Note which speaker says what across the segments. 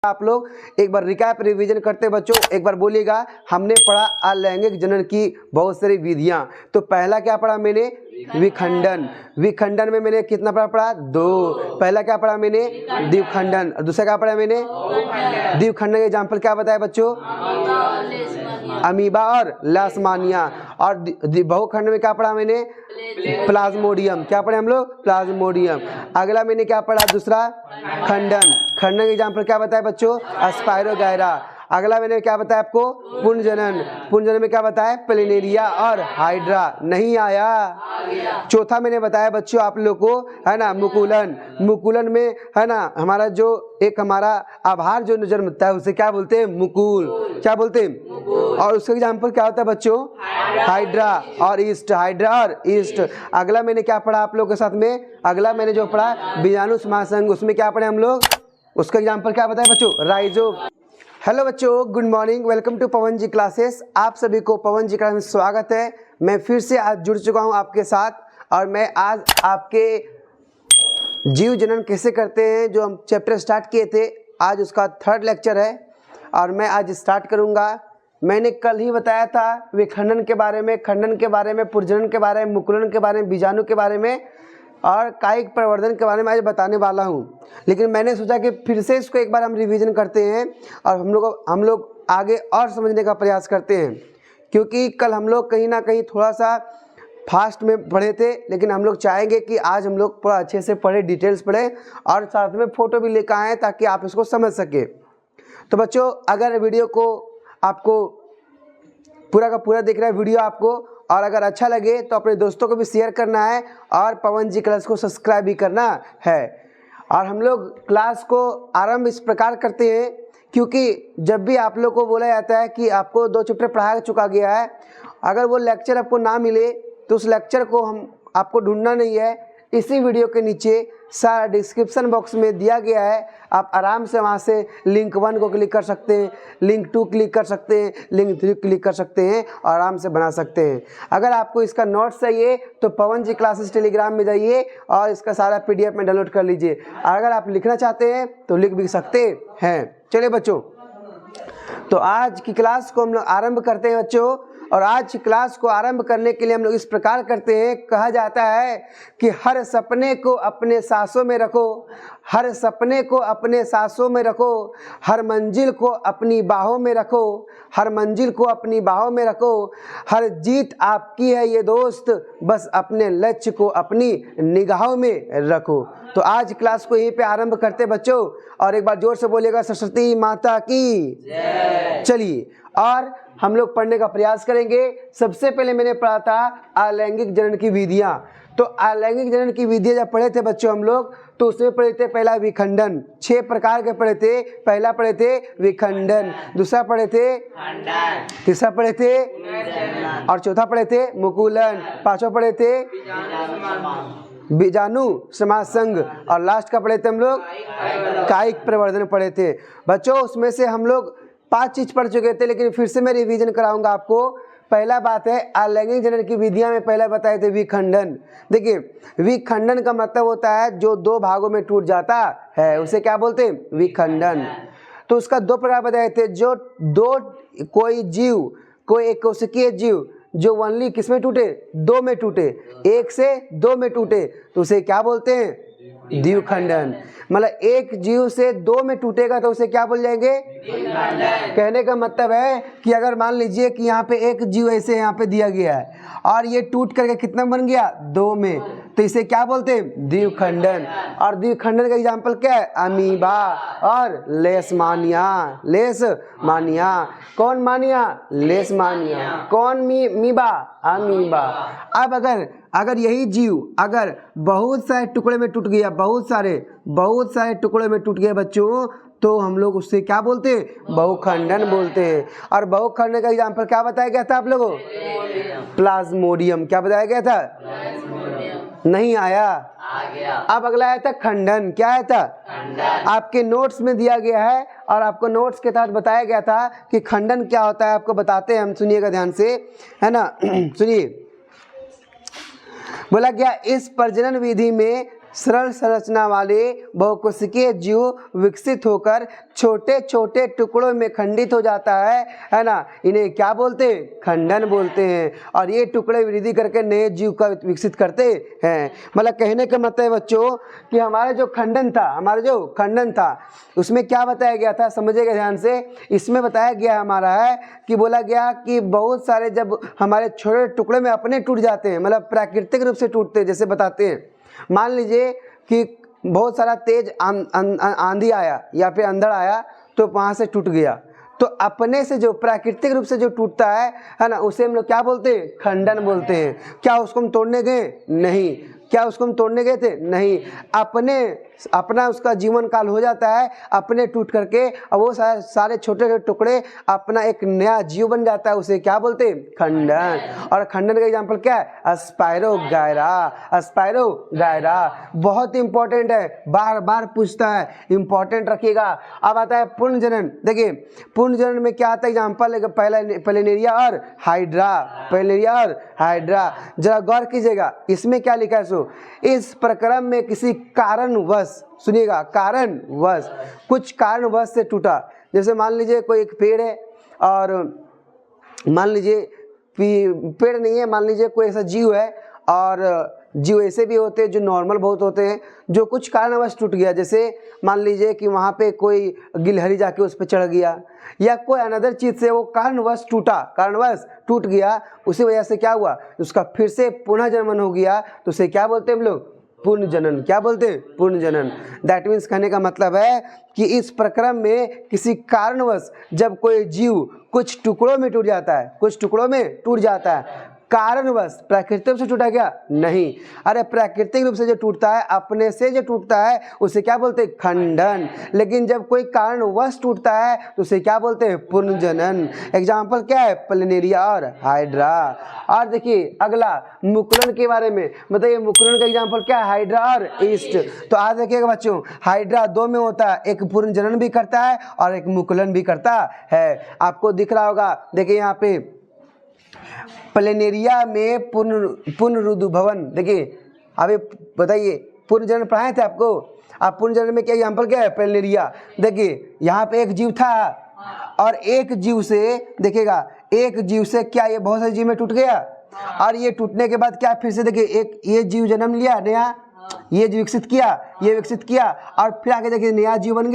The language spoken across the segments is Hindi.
Speaker 1: आप लोग एक बार रिकैप रिवीजन करते बच्चों, एक बार बोलिएगा। हमने पढ़ा अलैंगिक जनन की बहुत सारी विधियां। तो पहला क्या पढ़ा मैंने? विखंडन। विखंडन में मैंने कितना पढ़ा? 2। पहला क्या पढ़ा मैंने? द्विखंडन। और दूसरा क्या पढ़ा मैंने? द्विखंडन का एग्जाम्पल क्या बताया बच्चों? अमीबा और लास्मानिया। और बहुखंड में क्या पढ़ा मैंने? प्लाज्मोडियम। क्या पढ़े हम लोग? प्लाज्मोडियम। अगला मैंने क्या पढ़ा? दूसरा खंडन। खंडन का एग्जाम्पल क्या बताया बच्चों? स्पाइरोगायरा। अगला मैंने क्या बताया आपको? पुंजनन। पुंजनन में क्या बताया? प्लेनेरिया और हाइड्रा। नहीं आया। चौथा मैंने बताया बच्चों आप लोग को, है ना, मुकुलन। मुकुलन में है ना हमारा जो एक हमारा आभार जो जन्मता है उसे क्या बोलते हैं? मुकुल। क्या बोलते हैं? और उसका एग्जाम्पल क्या होता है बच्चों? हाइड्रा और ईस्ट। हाइड्रा और ईस्ट। अगला मैंने क्या पढ़ा आप लोग के साथ में? अगला मैंने जो पढ़ा बीजाणु समासंग, उसमें क्या पढ़े हम लोग? उसका एग्जाम्पल क्या बताया बच्चों? राइजो। हेलो बच्चों, good morning, welcome to Pawan ji classes. आप सभी को पवन जी क्लास में स्वागत है। मैं फिर से आज जुड़ चुका हूं आपके साथ और मैं आज आपके जीव जनन कैसे करते हैं जो हम चैप्टर स्टार्ट किए थे, आज उसका 3rd लेक्चर है और मैं आज स्टार्ट करूंगा। मैंने कल ही बताया था विखंडन के बारे में, खंडन के बारे में, पुर्जनन के बारे में, मुकुलन के बारे में, बीजाणु के बारे में और कायिक प्रवर्धन के बारे में आज बताने वाला हूं। लेकिन मैंने सोचा कि फिर से इसको एक बार हम रिवीजन करते हैं और हम लोग आगे और समझने का प्रयास करते हैं, क्योंकि कल हम लोग कहीं ना कहीं थोड़ा सा फास्ट में पढ़े थे, लेकिन हम लोग चाहेंगे कि आज हम लोग थोड़ा अच्छे से पढ़े, डिटेल्स पढ़े और साथ में फ़ोटो भी लेकर आएँ ताकि आप इसको समझ सके। तो बच्चों, अगर वीडियो को आपको पूरा का पूरा देख रहा है वीडियो आपको, और अगर अच्छा लगे तो अपने दोस्तों को भी शेयर करना है और पवन जी क्लास को सब्सक्राइब भी करना है। और हम लोग क्लास को आरंभ इस प्रकार करते हैं, क्योंकि जब भी आप लोग को बोला जाता है कि आपको 2 चैप्टर पढ़ा चुका गया है, अगर वो लेक्चर आपको ना मिले तो उस लेक्चर को आपको ढूंढना नहीं है। इसी वीडियो के नीचे सारा डिस्क्रिप्शन बॉक्स में दिया गया है, आप आराम से वहाँ से लिंक 1 को क्लिक कर सकते हैं, लिंक 2 क्लिक कर सकते हैं, लिंक 3 क्लिक कर सकते हैं और आराम से बना सकते हैं। अगर आपको इसका नोट्स चाहिए तो पवन जी क्लासेस टेलीग्राम में जाइए और इसका सारा PDF में डाउनलोड कर लीजिए। अगर आप लिखना चाहते हैं तो लिख भी सकते हैं। चलिए बच्चों, तो आज की क्लास को हम लोग आरंभ करते हैं बच्चों। और आज की क्लास को आरंभ करने के लिए हम लोग इस प्रकार करते हैं, कहा जाता है कि हर सपने को अपने सांसों में रखो, हर सपने को अपने सांसों में रखो, हर मंजिल को अपनी बाहों में रखो, हर मंजिल को अपनी बाहों में रखो, हर जीत आपकी है ये दोस्त, बस अपने लक्ष्य को अपनी निगाहों में रखो। तो आज क्लास को यहीं पे आरंभ करते बच्चों, और एक बार जोर से बोलिएगा सरस्वती माता की जय। चलिए, और हम लोग पढ़ने का प्रयास करेंगे। सबसे पहले मैंने पढ़ा था अलैंगिक जनन की विधियां। तो अलैंगिक जनन की विधियां जब पढ़े थे बच्चों हम लोग, तो उसमें पढ़े थे पहला विखंडन, 6 प्रकार के पढ़े थे। पहला पढ़े थे विखंडन, दूसरा पढ़े थे खंडन, तीसरा पढ़े थे और चौथा पढ़े थे मुकुलन, पांचवा पढ़े थे बीजाणु समासंग और लास्ट का पढ़े थे हम लोग कायिक प्रवर्धन पढ़े थे बच्चों। उसमें से हम लोग 5 चीज पढ़ चुके थे, लेकिन फिर से मैं रिवीजन कराऊंगा आपको। पहला बात है अलैंगिक जनन की विधियां में पहले बताए थे विखंडन। देखिए, विखंडन का मतलब होता है जो 2 भागों में टूट जाता है, उसे क्या बोलते हैं? विखंडन। तो उसका 2 प्रकार बताए थे। जो 2 कोई जीव, कोई एक कोशिकीय जीव जो ओनली किस में टूटे? 2 में टूटे, 1 से 2 में टूटे, तो उसे क्या बोलते हैं? द्विखंडन। मतलब एक जीव से 2 में टूटेगा तो उसे क्या बोल जाएंगे? कहने का मतलब है कि अगर मान लीजिए कि यहाँ पे एक जीव ऐसे यहाँ पे दिया गया है और ये टूट करके कितना बन गया? 2 में, तो इसे क्या बोलते हैं? द्विखंडन। और द्विखंडन का एग्जाम्पल क्या है? अमीबा और लेशमानिया। लेशमानिया। कौन मानिया? लेशमानिया। कौन मीबा? अमीबा। अब अगर यही जीव अगर बहुत सारे टुकड़े में टूट गया, बहुत सारे टुकड़े में टूट गया बच्चों, तो हम लोग उससे क्या बोलते हैं? बहुखंडन बोलते हैं। और बहुखंडन का एग्जाम्पल क्या बताया गया था आप लोगों? प्लाज्मोडियम। क्या बताया गया था? नहीं आया। अब अगला आया था खंडन। क्या आया था? आपके नोट्स में दिया गया है और आपको नोट्स के तहत बताया गया था कि खंडन क्या होता है। आपको बताते हैं हम, सुनिएगा ध्यान से, है ना। सुनिए, बोला गया इस प्रजनन विधि में सरल संरचना वाले बहुकोशिकीय जीव विकसित होकर छोटे छोटे टुकड़ों में खंडित हो जाता है ना। इन्हें क्या बोलते हैं? खंडन बोलते हैं। और ये टुकड़े वृद्धि करके नए जीव का विकसित करते हैं। मतलब कहने का मतलब है बच्चों कि हमारा जो खंडन था उसमें क्या बताया गया था, समझिएगा ध्यान से। इसमें बताया गया हमारा है कि बोला गया कि बहुत सारे जब हमारे छोटे टुकड़े में अपने टूट जाते हैं, मतलब प्राकृतिक रूप से टूटते हैं, जैसे बताते हैं मान लीजिए कि बहुत सारा तेज आंधी आया या फिर अंधड़ आया तो वहाँ से टूट गया, तो अपने से जो प्राकृतिक रूप से जो टूटता है ना, उसे हम लोग क्या बोलते हैं? खंडन बोलते हैं। क्या उसको हम तोड़ने गए? नहीं। क्या उसको हम तोड़ने गए थे? नहीं। अपना उसका जीवन काल हो जाता है, अपने टूट करके, और वो सारे छोटे छोटे टुकड़े अपना एक नया जीव बन जाता है, उसे क्या बोलते हैं? खंडन। और खंडन का एग्जाम्पल क्या है? स्पायरोगायरा। बहुत इंपॉर्टेंट है, बार बार पूछता है, इंपॉर्टेंट रखिएगा। अब आता है पुनर्जनन। देखिए पुनर्जनन में क्या आता है एग्जाम्पल? प्लेनेरिया और हाइड्रा। जरा गौर कीजिएगा, इसमें क्या लिखा है? इस प्रक्रम में किसी कारणवश, सुनिएगा, कारणवश, कुछ कारणवश से टूटा। जैसे मान लीजिए कोई एक पेड़ है और मान लीजिए पेड़ नहीं है, मान लीजिए कोई ऐसा जीव है, और जीव ऐसे भी होते हैं जो नॉर्मल बहुत होते हैं, जो कुछ कारणवश टूट गया। जैसे मान लीजिए कि वहाँ पे कोई गिलहरी जाके उस पर चढ़ गया, या कोई अनदर चीज़ से वो कारणवश टूट गया, उसी वजह से क्या हुआ? उसका फिर से पुनः जन्मन हो गया, तो उसे क्या बोलते हैं हम लोग? पुनर्जनन। क्या बोलते हैं? पुनर्जनन। दैट मीन्स कहने का मतलब है कि इस प्रक्रम में किसी कारणवश जब कोई जीव कुछ टुकड़ों में टूट जाता है, कारणवश, प्राकृतिक रूप से टूटा क्या? नहीं। अरे प्राकृतिक रूप से जो टूटता है, अपने से जो टूटता है, उसे क्या बोलते हैं? खंडन। लेकिन जब कोई कारणवश टूटता है तो उसे क्या बोलते हैं? पुनर्जनन। एग्जाम्पल क्या है? प्लेनेरिया और हाइड्रा। और देखिए अगला मुकुलन के बारे में बताइए, मुकुलन का एग्जाम्पल क्या है? हाइड्रा और ईस्ट। तो आज देखिएगा बच्चों, हाइड्रा दो में होता है, एक पुनर्जनन भी करता है और एक मुकुलन भी करता है। आपको दिख रहा होगा, देखिए यहाँ पे प्लेनेरिया में पुनरुद्भवन। देखिए अभी बताइए, पुनर्जन्म पढ़ाए थे आपको, आप पुनर्जन्म में क्या एग्जाम्पल क्या है? प्लेनेरिया। देखिए यहाँ पे एक जीव था और एक जीव से, देखिएगा एक जीव से क्या ये बहुत सारे जीव में टूट गया, और ये टूटने के बाद क्या फिर से देखिए एक ये जीव जन्म लिया नया, ये विकसित किया, और फिर आगे देखिए नया जीव बन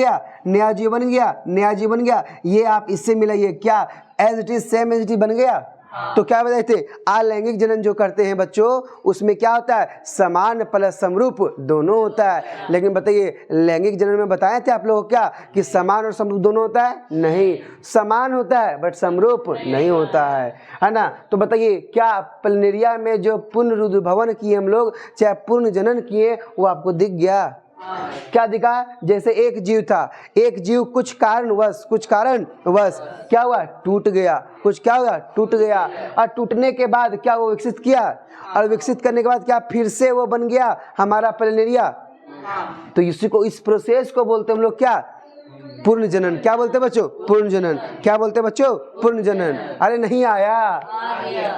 Speaker 1: गया। ये आप इससे मिलाइए, क्या as it is same as it is बन गया। तो क्या बताए थे? अलैंगिक जनन जो करते हैं बच्चों, उसमें क्या होता है? समान प्लस समरूप दोनों होता है। लेकिन बताइए लैंगिक जनन में बताए थे आप लोगों को क्या कि समान और समरूप दोनों होता है? नहीं, समान होता है बट समरूप नहीं होता है ना। तो बताइए क्या प्लेनेरिया में जो पुनरुद्भवन किए हम लोग, चाहे पुनर्जनन किए, वो आपको दिख गया? क्या दिखा? जैसे एक जीव था, एक जीव कुछ कारणवश क्या हुआ? टूट गया। और टूटने के बाद क्या वो विकसित किया, और विकसित करने के बाद क्या फिर से वो बन गया हमारा प्लेनेरिया। तो इस प्रोसेस को बोलते हम लोग क्या? पुनर्जनन। क्या बोलते बच्चों? पुनर्जनन। क्या बोलते बच्चों? पुनर्जनन। अरे नहीं आया?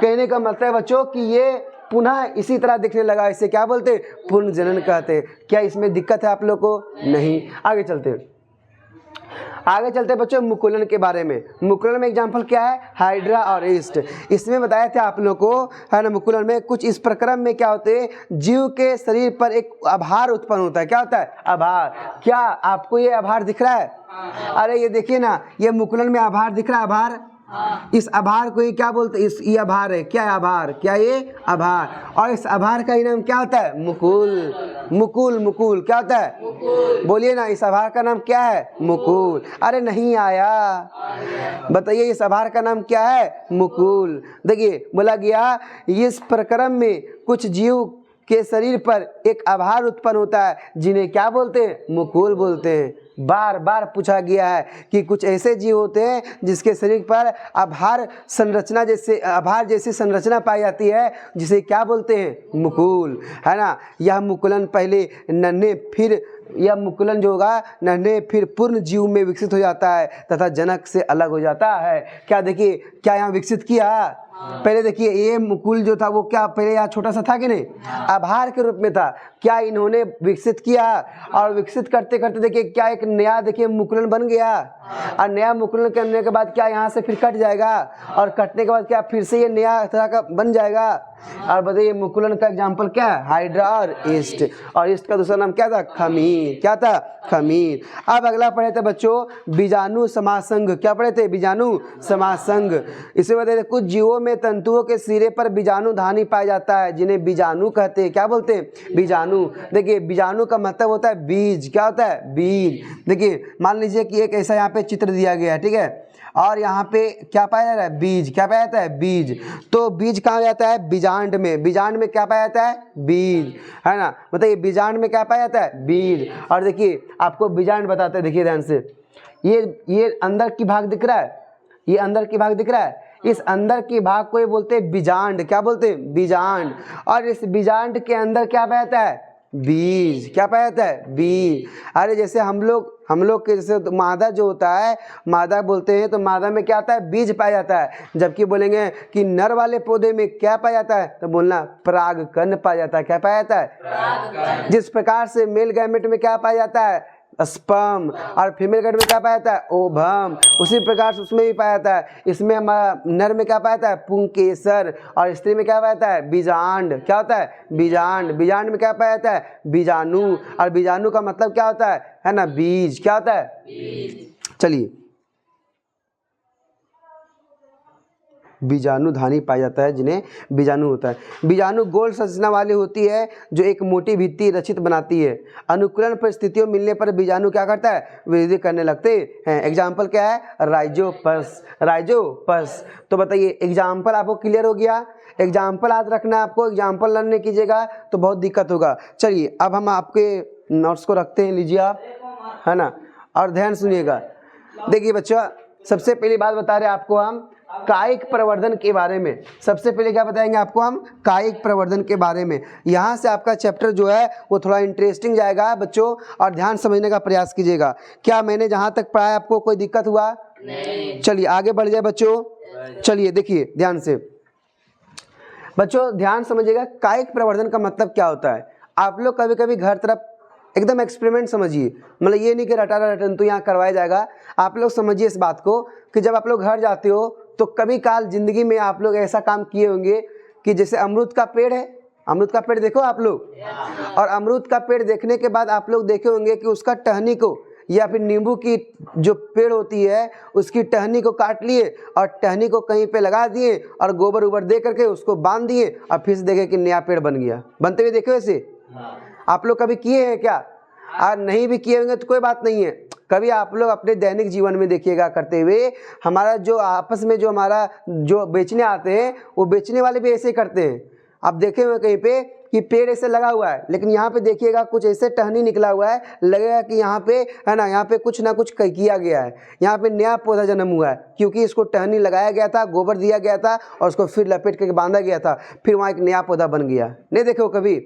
Speaker 1: कहने का मतलब है बच्चों कि ये पुनः इसी तरह दिखने लगा, इसे क्या बोलते? पुनर्जनन कहते। क्या इसमें दिक्कत है आप लोग को? नहीं। आगे चलते बच्चों मुकुलन के बारे में। मुकुलन में एग्जाम्पल क्या है? हाइड्रा और ईस्ट। इसमें बताया था आप लोग को, है ना, मुकुलन में कुछ इस प्रक्रम में क्या होते हैं, जीव के शरीर पर एक आभार उत्पन्न होता है। क्या होता है? आभार। क्या आपको ये आभार दिख रहा है? अरे ये देखिए ना, ये मुकुलन में आभार दिख रहा है। आभार, इस आभार को ये क्या बोलते हैं? ये आभार है। क्या है आभार? क्या ये आभार? और इस आभार का नाम क्या होता है? मुकुल। क्या होता है? बोलिए ना, इस आभार का नाम क्या है? मुकुल। अरे नहीं आया? बताइए इस आभार का नाम क्या है? मुकुल। देखिए बोला गया इस प्रक्रम में कुछ जीव के शरीर पर एक आभार उत्पन्न होता है, जिन्हें क्या बोलते हैं? मुकुल बोलते हैं। बार बार पूछा गया है कि कुछ ऐसे जीव होते हैं जिसके शरीर पर आभार जैसी संरचना पाई जाती है, जिसे क्या बोलते हैं? मुकुल, है ना। यह मुकुलन पहले नन्हे फिर पूर्ण जीव में विकसित हो जाता है तथा जनक से अलग हो जाता है। क्या देखिए, क्या यहाँ विकसित किया? पहले देखिए ये मुकुल जो था वो क्या पहले यहाँ छोटा सा था कि नहीं, आभार के रूप में था। क्या इन्होंने विकसित किया, और विकसित करते करते देखिए क्या एक नया देखिए मुकुलन बन गया, और नया मुकुलन करने के बाद क्या यहाँ से फिर कट जाएगा, और कटने के बाद क्या फिर से ये नया तरह का बन जाएगा। और बताइए मुकुलन का एग्जाम्पल क्या है, हाइड्रा और ईस्ट, और ईस्ट का दूसरा नाम क्या था, खमीर। क्या था, खमीर। अब अगला पढ़े थे बच्चों बीजाणु समासंग। क्या पढ़े थे, बीजाणु समासंग। इसे बताइए कुछ जीवों में तंतुओं के सिरे पर बीजाणु धानी पाया जाता है जिन्हें बीजाणु कहते हैं। क्या बोलते हैं, बीजाणु। देखिए बीजाणु का मतलब होता है बीज। क्या होता है, बीज। देखिए मान लीजिए कि एक ऐसा यहाँ पे चित्र दिया गया है, ठीक है, और यहाँ पे क्या पाया जा रहा है, बीज। क्या पाया जाता है, बीज। तो बीज कहाँ जाता है, बीजांड में। बीजांड में क्या पाया जाता है, बीज, है ना। बताइए बीजांड में क्या पाया जाता है, बीज। और देखिए आपको बीजांड बताते हैं, देखिए ध्यान से, ये अंदर की भाग दिख रहा है, ये अंदर की भाग दिख रहा है, इस अंदर की भाग को ये बोलते हैं बीजांड। क्या बोलते हैं, बीजांड। और इस बीजांड के अंदर क्या पाया जाता है, बीज। क्या पाया जाता है, बीज। अरे जैसे हम लोग के जैसे तो मादा जो होता है, मादा बोलते हैं, तो मादा में क्या आता है, बीज पाया जाता है। जबकि बोलेंगे कि नर वाले पौधे में क्या पाया जाता है, तो बोलना परागकण पाया जाता है। क्या पाया जाता है, जिस प्रकार से मेल गैमेट में क्या पाया जाता है, स्पर्म, और फीमेल गैमेट में क्या पाया जाता है, ओवम, उसी प्रकार से उसमें भी पाया जाता है। इसमें हमारा नर में क्या पाया जाता है, पुंकेसर, और स्त्री में क्या पाया जाता है, बीजांड। क्या होता है, बीजांड। बीजांड में क्या पाया जाता है, बीजाणु, और बीजाणु का मतलब क्या होता है ना, बीज। क्या होता है, चलिए बीजाणु धानी पाया जाता है जिन्हें बीजाणु होता है। बीजाणु गोल संरचना वाली होती है जो एक मोटी भित्ति रचित बनाती है। अनुकूलन परिस्थितियों मिलने पर बीजाणु क्या करता है, वृद्धि करने लगते हैं। एग्जाम्पल क्या है, राइजोपस। राइजोपस। तो बताइए एग्जाम्पल आपको क्लियर हो गया। एग्जाम्पल याद रखना आपको, एग्जाम्पल लर्न नहीं कीजिएगा तो बहुत दिक्कत होगा। चलिए अब हम आपके नोट्स को रखते हैं, लीजिए आप, है ना, और ध्यान सुनिएगा। देखिए बच्चा सबसे पहली बात बता रहे आपको हम कायिक प्रवर्धन के बारे में। सबसे पहले क्या बताएंगे आपको हम, कायिक प्रवर्धन के बारे में। यहाँ से आपका चैप्टर जो है वो थोड़ा इंटरेस्टिंग जाएगा बच्चों, और ध्यान समझने का प्रयास कीजिएगा। क्या मैंने जहाँ तक पढ़ाया आपको कोई दिक्कत हुआ, नहीं। चलिए आगे बढ़ जाए बच्चों। चलिए देखिए ध्यान से बच्चों, ध्यान समझिएगा कायिक प्रवर्धन का मतलब क्या होता है। आप लोग कभी कभी घर तरफ एकदम एक्सपेरिमेंट समझिए, मतलब ये नहीं कि रटा रटन तो यहाँ करवाया जाएगा। आप लोग समझिए इस बात को कि जब आप लोग घर जाते हो तो कभी काल जिंदगी में आप लोग ऐसा काम किए होंगे कि जैसे अमरूद का पेड़ है, अमरूद का पेड़ देखो आप लोग, और अमरूद का पेड़ देखने के बाद आप लोग देखे होंगे कि उसका टहनी को, या फिर नींबू की जो पेड़ होती है उसकी टहनी को काट लिए और टहनी को कहीं पे लगा दिए और गोबर उबर दे करके उसको बांध दिए, और फिर से देखे कि नया पेड़ बन गया। बनते हुए देखे वैसे आप लोग कभी किए हैं क्या? और नहीं भी किए होंगे तो कोई बात नहीं है, कभी आप लोग अपने दैनिक जीवन में देखिएगा करते हुए। हमारा जो आपस में जो हमारा जो बेचने आते हैं वो बेचने वाले भी ऐसे करते हैं। आप देखे हुए कहीं पे कि पेड़ ऐसे लगा हुआ है, लेकिन यहाँ पे देखिएगा कुछ ऐसे टहनी निकला हुआ है, लगेगा कि यहाँ पे है ना, यहाँ पे कुछ ना कुछ किया गया है, यहाँ पे नया पौधा जन्म हुआ है, क्योंकि इसको टहनी लगाया गया था, गोबर दिया गया था और उसको फिर लपेट करके बांधा गया था, फिर वहाँ एक नया पौधा बन गया। नहीं देखो कभी?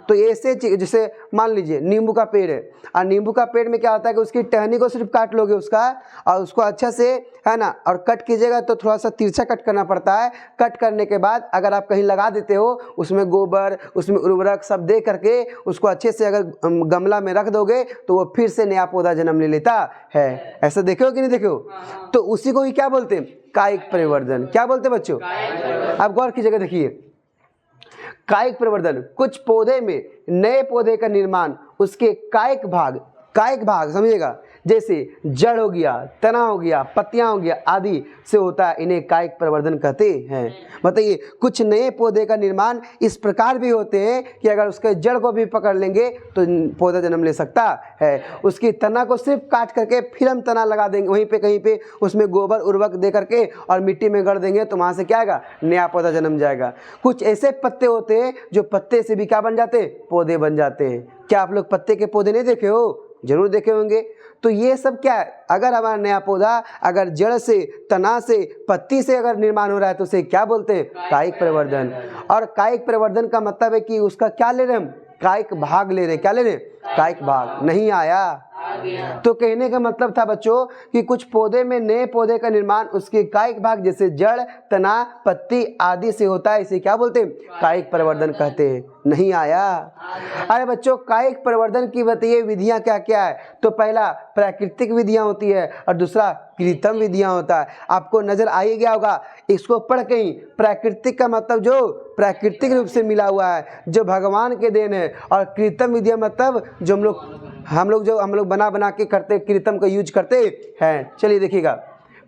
Speaker 1: तो ऐसे जैसे मान लीजिए नींबू का पेड़ है, और नींबू का पेड़ में क्या होता है कि उसकी टहनी को सिर्फ काट लोगे उसका, और उसको अच्छा से है ना, और कट कीजिएगा तो थोड़ा सा तिरछा कट करना पड़ता है। कट करने के बाद अगर आप कहीं लगा देते हो, उसमें गोबर, उसमें उर्वरक सब दे करके उसको अच्छे से अगर गमला में रख दोगे तो वो फिर से नया पौधा जन्म ले लेता है। ऐसा देखे हो कि नहीं देखे हो? तो उसी को ही क्या बोलते हैं, कायिक परिवर्धन। क्या बोलते हैं बच्चों? आप गौर कीजिएगा, देखिए कायिक प्रवर्धन, कुछ पौधे में नए पौधे का निर्माण उसके कायिक भाग समझिएगा, जैसे जड़ हो गया, तना हो गया, पत्तियां हो गया आदि से होता है, इन्हें कायिक प्रवर्धन कहते हैं। बताइए कुछ नए पौधे का निर्माण इस प्रकार भी होते हैं कि अगर उसके जड़ को भी पकड़ लेंगे तो पौधा जन्म ले सकता है। उसकी तना को सिर्फ काट करके फिर हम तना लगा देंगे वहीं पे कहीं पे, उसमें गोबर उर्वरक दे करके और मिट्टी में गड़ देंगे तो वहाँ से क्या आएगा, नया पौधा जन्म जाएगा। कुछ ऐसे पत्ते होते हैं जो पत्ते से भी क्या बन जाते हैं, पौधे बन जाते हैं। क्या आप लोग पत्ते के पौधे नहीं देखे हो? जरूर देखे होंगे। तो ये सब क्या है, अगर हमारा नया पौधा अगर जड़ से, तना से, पत्ती से अगर निर्माण हो रहा है तो उसे क्या बोलते हैं, कायिक प्रवर्धन। और कायिक प्रवर्धन का मतलब है कि उसका क्या ले रहे हैं हम, कायिक भाग ले रहे हैं। क्या ले रहे हैं, कायिक भाग। नहीं आया तो कहने का मतलब था बच्चों कि कुछ पौधे में नए पौधे का निर्माण उसके कायिक भाग जैसे जड़, तना, पत्ती आदि से होता है। इसे क्या बोलते हैं? कायिक प्रवर्धन कहते हैं। नहीं आया? अरे बच्चों, कायिक प्रवर्धन की बताइए विधियां क्या क्या है? तो पहला प्राकृतिक विधियां होती है और दूसरा कृत्रिम विधियां होता है। आपको नजर आ ही गया होगा इसको पढ़ के ही। प्राकृतिक का मतलब जो प्राकृतिक रूप से मिला हुआ है, जो भगवान के देन है, और कृत्रिम विधियां मतलब जो हम लोग बना के करते, कृत्रिम का यूज करते हैं। चलिए देखिएगा,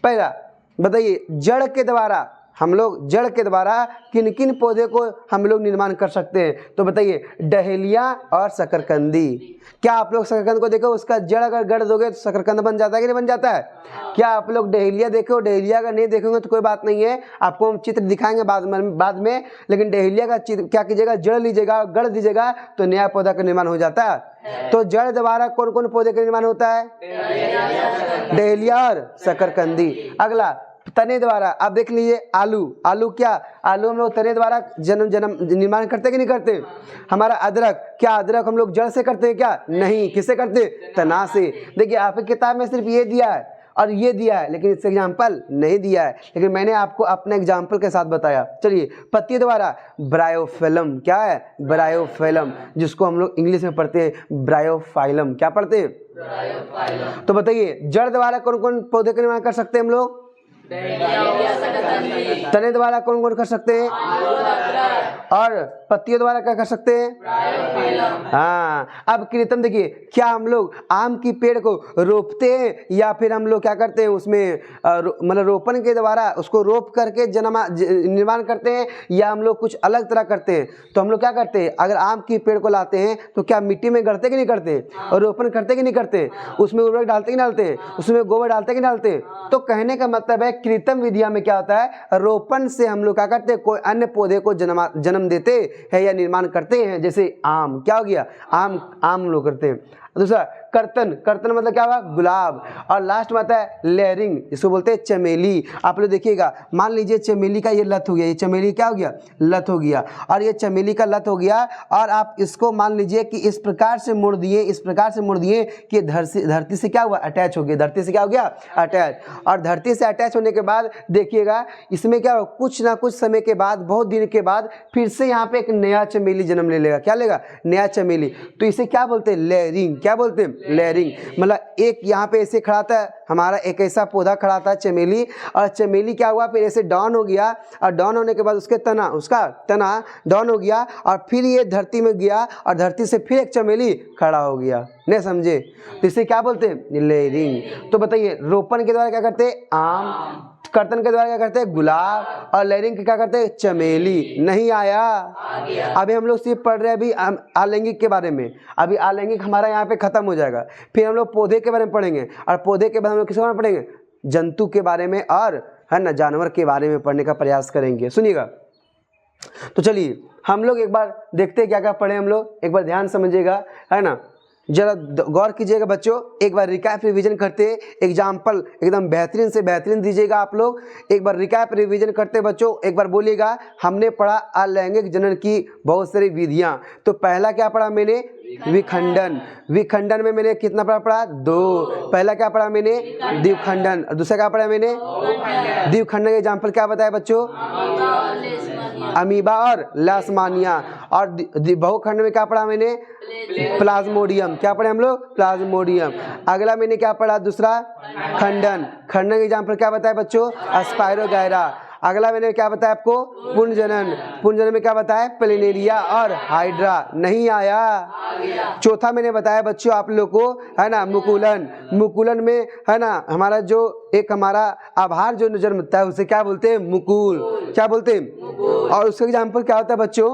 Speaker 1: पहला बताइए जड़ के द्वारा हम लोग जड़ के द्वारा किन किन पौधे को हम लोग निर्माण कर सकते हैं? तो बताइए डहेलिया और शकरकंदी। क्या आप लोग शकरकंद को देखो, उसका जड़ अगर गड़ दोगे तो शकरकंद बन जाता है कि नहीं बन जाता है? क्या आप लोग डहेलिया देखो? डहेलिया अगर नहीं देखोगे तो कोई बात नहीं है, आपको हम चित्र दिखाएंगे बाद में। लेकिन डहेलिया का चित्र क्या कीजिएगा, जड़ लीजिएगा, गड़ दीजिएगा तो नया पौधा का निर्माण हो जाता है। तो जड़ द्वारा कौन कौन पौधे का निर्माण होता है? डहेलिया और शकरकंदी। अगला तने द्वारा, आप देख लीजिए आलू क्या, आलू हम लोग तने द्वारा जन्म निर्माण करते कि नहीं करते? हमारा अदरक, क्या अदरक हम लोग जड़ से करते हैं क्या? नहीं, किससे करते? तना से। देखिए आपकी किताब में सिर्फ ये दिया है और ये दिया है, लेकिन इससे एग्जाम्पल नहीं दिया है, लेकिन मैंने आपको अपने एग्जाम्पल के साथ बताया। चलिए पत्ती द्वारा ब्रायोफिलम, क्या है? ब्रायोफिलम, जिसको हम लोग इंग्लिश में पढ़ते हैं ब्रायोफाइलम। क्या पढ़ते हैं? ब्रायोफाइलम। तो बताइए जड़ द्वारा कौन कौन पौधे का निर्माण कर सकते हैं हम लोग? तने द्वारा कौन कौन कर सकते हैं? और पत्तियों द्वारा क्या कर सकते हैं? हाँ। अब कृत्रिम देखिए, क्या हम लोग आम की पेड़ को रोपते हैं या फिर हम लोग क्या करते हैं उसमें मतलब रोपण के द्वारा उसको रोप करके निर्माण करते हैं, या हम लोग कुछ अलग तरह करते हैं? तो हम लोग क्या करते हैं, अगर आम की पेड़ को लाते हैं तो क्या मिट्टी में गड़ते कि नहीं करते? और रोपण करते कि नहीं करते? उसमें उर्वरक डालते कि डालते हैं? उसमें गोबर डालते कि डालते? तो कहने का मतलब है कृत्रिम विधिया में क्या होता है, रोपण से हम लोग क्या करते हैं, कोई अन्य पौधे को जन्म देते हैं या निर्माण करते हैं। जैसे आम, क्या हो गया? आम हम लोग करते हैं। दूसरा कर्तन मतलब क्या हुआ? गुलाब। और लास्ट में आता है लेयरिंग, इसको बोलते हैं चमेली। आप लोग देखिएगा, मान लीजिए चमेली का ये लत हो गया, ये चमेली क्या हो गया? लत हो गया। और ये चमेली का लत हो गया और आप इसको मान लीजिए कि इस प्रकार से मोड़ दिए कि धरती से क्या हुआ? अटैच हो गया। धरती से क्या हो गया? अटैच। और धरती से अटैच होने के बाद देखिएगा इसमें क्या हो, कुछ ना कुछ समय के बाद, बहुत दिन के बाद फिर से यहाँ पे एक नया चमेली जन्म ले लेगा। क्या लेगा? नया चमेली। तो इसे क्या बोलते हैं? लेयरिंग। क्या बोलते हैं? लेयरिंग। मतलब एक यहाँ पे ऐसे खड़ा था हमारा, एक ऐसा पौधा खड़ा था चमेली, और चमेली क्या हुआ, फिर ऐसे डाउन हो गया, और डाउन होने के बाद उसका तना डाउन हो गया, और फिर ये धरती में गया, और धरती से फिर एक चमेली खड़ा हो गया। नहीं समझे? तो इसे क्या बोलते हैं? लेयरिंग। तो बताइए रोपण के द्वारा क्या करते हैं? आम। कर्तन के द्वारा क्या करते हैं? गुलाब। और लेयरिंग के क्या करते हैं? चमेली। नहीं आया? अभी हम लोग सिर्फ पढ़ रहे हैं अभी आलैंगिक के बारे में। अभी आलैंगिक हमारा यहाँ पे खत्म हो जाएगा, फिर हम लोग पौधे के बारे में पढ़ेंगे, और पौधे के बाद हम लोग किसके बारे में पढ़ेंगे? जंतु के बारे में, और है ना जानवर के बारे में पढ़ने का प्रयास करेंगे। सुनिएगा, तो चलिए हम लोग एक बार देखते हैं क्या क्या पढ़े हम लोग, एक बार ध्यान समझिएगा, है ना, जरा गौर कीजिएगा बच्चों। एक बार रिकैप रिवीजन करते, एग्जाम्पल एकदम बेहतरीन से बेहतरीन दीजिएगा आप लोग। एक बार रिकैप रिवीजन करते बच्चों, एक बार बोलिएगा। हमने पढ़ा अलैंगिक जनन की बहुत सारी विधियां। तो पहला क्या पढ़ा मैंने? विखंडन। विखंडन में मैंने कितना पढ़ा? 2। पहला क्या पढ़ा मैंने? द्विखंडन। और दूसरा क्या पढ़ा मैंने? द्विखंडन का एग्जाम्पल क्या बताया बच्चों? अमीबा और लास्मानिया। और बहुखंड में क्या पढ़ा मैंने? प्लाज्मोडियम। क्या पढ़े हम लोग? प्लाज्मोडियम। अगला मैंने क्या पढ़ा? दूसरा खंडन। खंडन के एग्जाम्पल क्या बताया बच्चों? स्पाइरोगायरा। अगला मैंने क्या बताया आपको? पुंजनन। पुंजनन में क्या बताया? प्लेनेरिया और हाइड्रा। नहीं आया? चौथा मैंने बताया बच्चों आप लोग को, है ना, मुकुलन। मुकुलन में है ना हमारा जो एक हमारा आभार जो जन्मता है उसे क्या बोलते हैं? मुकुल। क्या बोलते हैं? और उसका एग्जाम्पल क्या होता है बच्चों?